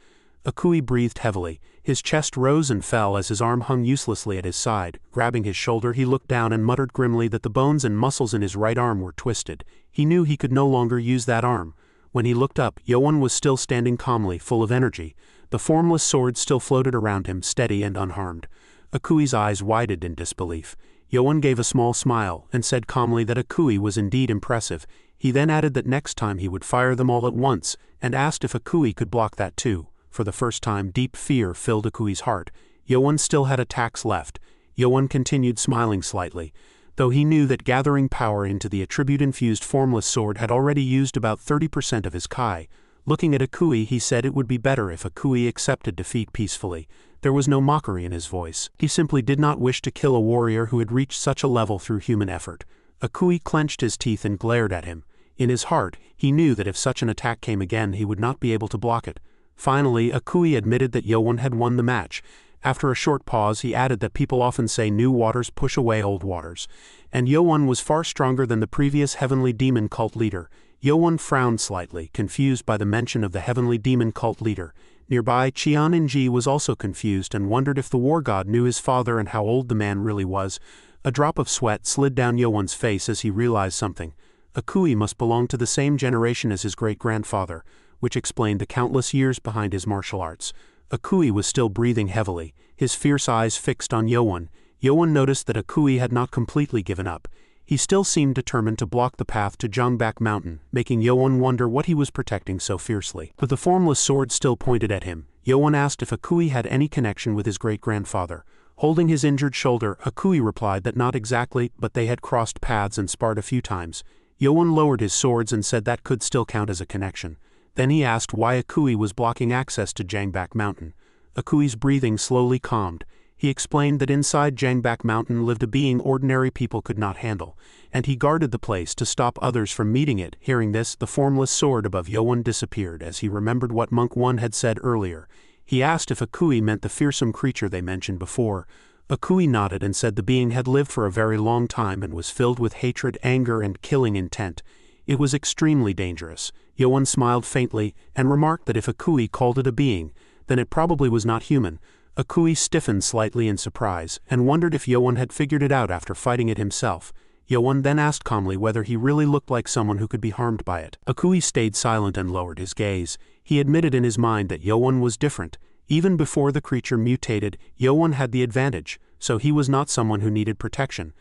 Akui breathed heavily. His chest rose and fell as his arm hung uselessly at his side. Grabbing his shoulder, he looked down and muttered grimly that the bones and muscles in his right arm were twisted. He knew he could no longer use that arm. When he looked up, Yoan was still standing calmly, full of energy. The formless sword still floated around him, steady and unharmed. Akui's eyes widened in disbelief. Yoan gave a small smile and said calmly that Akui was indeed impressive. He then added that next time he would fire them all at once, and asked if Akui could block that too. For the first time, deep fear filled Akui's heart. Yoan still had attacks left. Yoan continued smiling slightly, though he knew that gathering power into the attribute-infused formless sword had already used about 30% of his kai. Looking at Akui, he said it would be better if Akui accepted defeat peacefully. There was no mockery in his voice. He simply did not wish to kill a warrior who had reached such a level through human effort. Akui clenched his teeth and glared at him. In his heart, he knew that if such an attack came again, he would not be able to block it. Finally, Akui admitted that Yoan had won the match. After a short pause, he added that people often say new waters push away old waters, and Yoan was far stronger than the previous heavenly demon cult leader. Yoan frowned slightly, confused by the mention of the heavenly demon cult leader. Nearby, Cheon was also confused and wondered if the war god knew his father and how old the man really was. A drop of sweat slid down Yoan's face as he realized something. Akui must belong to the same generation as his great-grandfather, which explained the countless years behind his martial arts. Akui was still breathing heavily, his fierce eyes fixed on Yoan. Yoan noticed that Akui had not completely given up. He still seemed determined to block the path to Jongbak Mountain, making Yoan wonder what he was protecting so fiercely. But the formless sword still pointed at him. Yoan asked if Akui had any connection with his great-grandfather. Holding his injured shoulder, Akui replied that not exactly, but they had crossed paths and sparred a few times. Yoan lowered his swords and said that could still count as a connection. Then he asked why Akui was blocking access to Jongbak Mountain. Akui's breathing slowly calmed. He explained that inside Jongbak Mountain lived a being ordinary people could not handle, and he guarded the place to stop others from meeting it. Hearing this, the formless sword above Yoan disappeared as he remembered what Monk 1 had said earlier. He asked if Akui meant the fearsome creature they mentioned before. Akui nodded and said the being had lived for a very long time and was filled with hatred, anger, and killing intent. It was extremely dangerous. Yoan smiled faintly and remarked that if Akui called it a being, then it probably was not human. Akui stiffened slightly in surprise and wondered if Yoan had figured it out after fighting it himself. Yoan then asked calmly whether he really looked like someone who could be harmed by it. Akui stayed silent and lowered his gaze. He admitted in his mind that Yoan was different. Even before the creature mutated, Yoan had the advantage, so he was not someone who needed protection.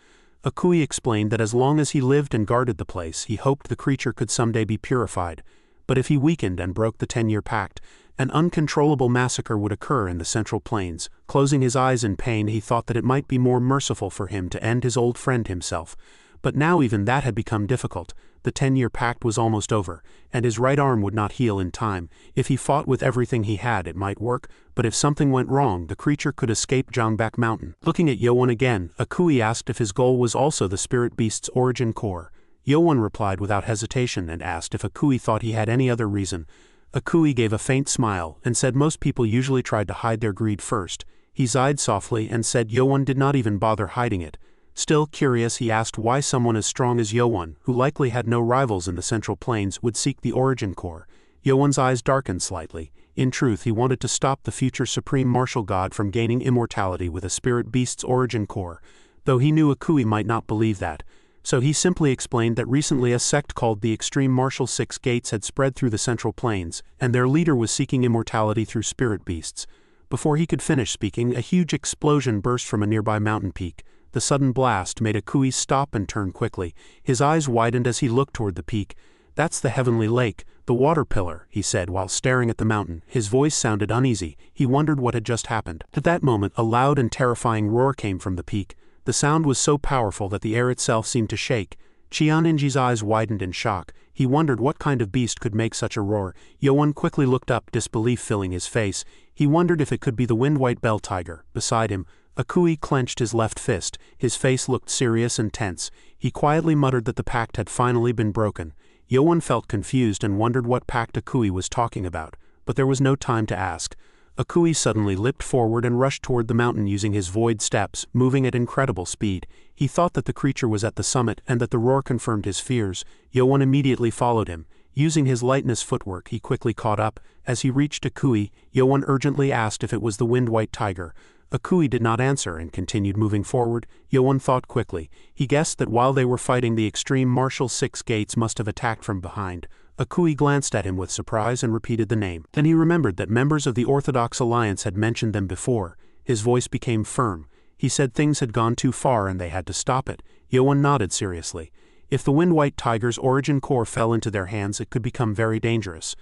Akui explained that as long as he lived and guarded the place, he hoped the creature could someday be purified. But if he weakened and broke the 10-year pact, an uncontrollable massacre would occur in the Central Plains. Closing his eyes in pain, he thought that it might be more merciful for him to end his old friend himself. But now even that had become difficult. The 10-year pact was almost over, and his right arm would not heal in time. If he fought with everything he had, it might work, but if something went wrong, the creature could escape Jangbak Mountain. Looking at Yoan again, Akui asked if his goal was also the spirit beast's origin core. Yoan replied without hesitation and asked if Akui thought he had any other reason. Akui gave a faint smile and said most people usually tried to hide their greed first. He sighed softly and said Yoan did not even bother hiding it. Still curious, he asked why someone as strong as Yoan, who likely had no rivals in the Central Plains, would seek the origin core. Yoan's eyes darkened slightly. In truth, he wanted to stop the future supreme martial god from gaining immortality with a spirit beast's origin core, though he knew Akui might not believe that. So he simply explained that recently a sect called the Extreme Martial Six Gates had spread through the Central Plains, and their leader was seeking immortality through spirit beasts. Before he could finish speaking, a huge explosion burst from a nearby mountain peak. The sudden blast made Akui stop and turn quickly. His eyes widened as he looked toward the peak. "That's the Heavenly Lake, the water pillar," he said while staring at the mountain. His voice sounded uneasy. He wondered what had just happened. At that moment, a loud and terrifying roar came from the peak. The sound was so powerful that the air itself seemed to shake. Cheon Yeo-Woon's eyes widened in shock. He wondered what kind of beast could make such a roar. Yoan quickly looked up, disbelief filling his face. He wondered if it could be the wind-white bell tiger. Beside him, Akui clenched his left fist. His face looked serious and tense. He quietly muttered that the pact had finally been broken. Yoan felt confused and wondered what pact Akui was talking about, but there was no time to ask. Akui suddenly leapt forward and rushed toward the mountain using his void steps, moving at incredible speed. He thought that the creature was at the summit and that the roar confirmed his fears. Yoan immediately followed him. Using his lightness footwork, he quickly caught up. As he reached Akui, Yoan urgently asked if it was the wind-white tiger. Akui did not answer and continued moving forward. Yoan thought quickly. He guessed that while they were fighting, the Extreme Martial Six Gates must have attacked from behind. Akui glanced at him with surprise and repeated the name. Then he remembered that members of the Orthodox Alliance had mentioned them before. His voice became firm. He said things had gone too far and they had to stop it. Yoan nodded seriously. If the wind-white tiger's origin core fell into their hands, it could become very dangerous.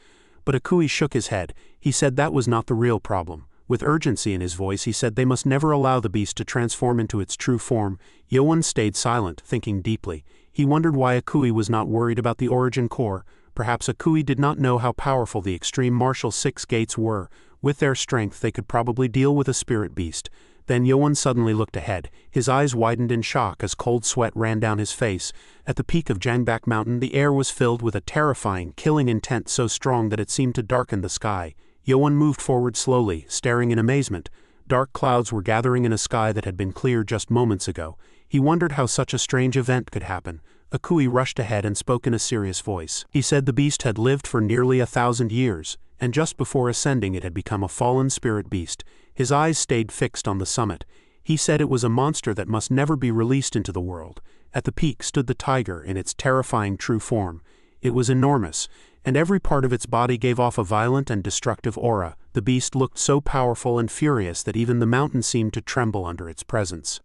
But Akui shook his head. He said that was not the real problem. With urgency in his voice, he said they must never allow the beast to transform into its true form. Yoan stayed silent, thinking deeply. He wondered why Akui was not worried about the origin core. Perhaps Akui did not know how powerful the Extreme Martial Six Gates were. With their strength, they could probably deal with a spirit beast. Then Yoan suddenly looked ahead. His eyes widened in shock as cold sweat ran down his face. At the peak of Jangbak Mountain, the air was filled with a terrifying, killing intent so strong that it seemed to darken the sky. Yoan moved forward slowly, staring in amazement. Dark clouds were gathering in a sky that had been clear just moments ago. He wondered how such a strange event could happen. Akui rushed ahead and spoke in a serious voice. He said the beast had lived for nearly 1,000 years, and just before ascending it had become a fallen spirit beast. His eyes stayed fixed on the summit. He said it was a monster that must never be released into the world. At the peak stood the tiger in its terrifying true form. It was enormous, and every part of its body gave off a violent and destructive aura. The beast looked so powerful and furious that even the mountain seemed to tremble under its presence.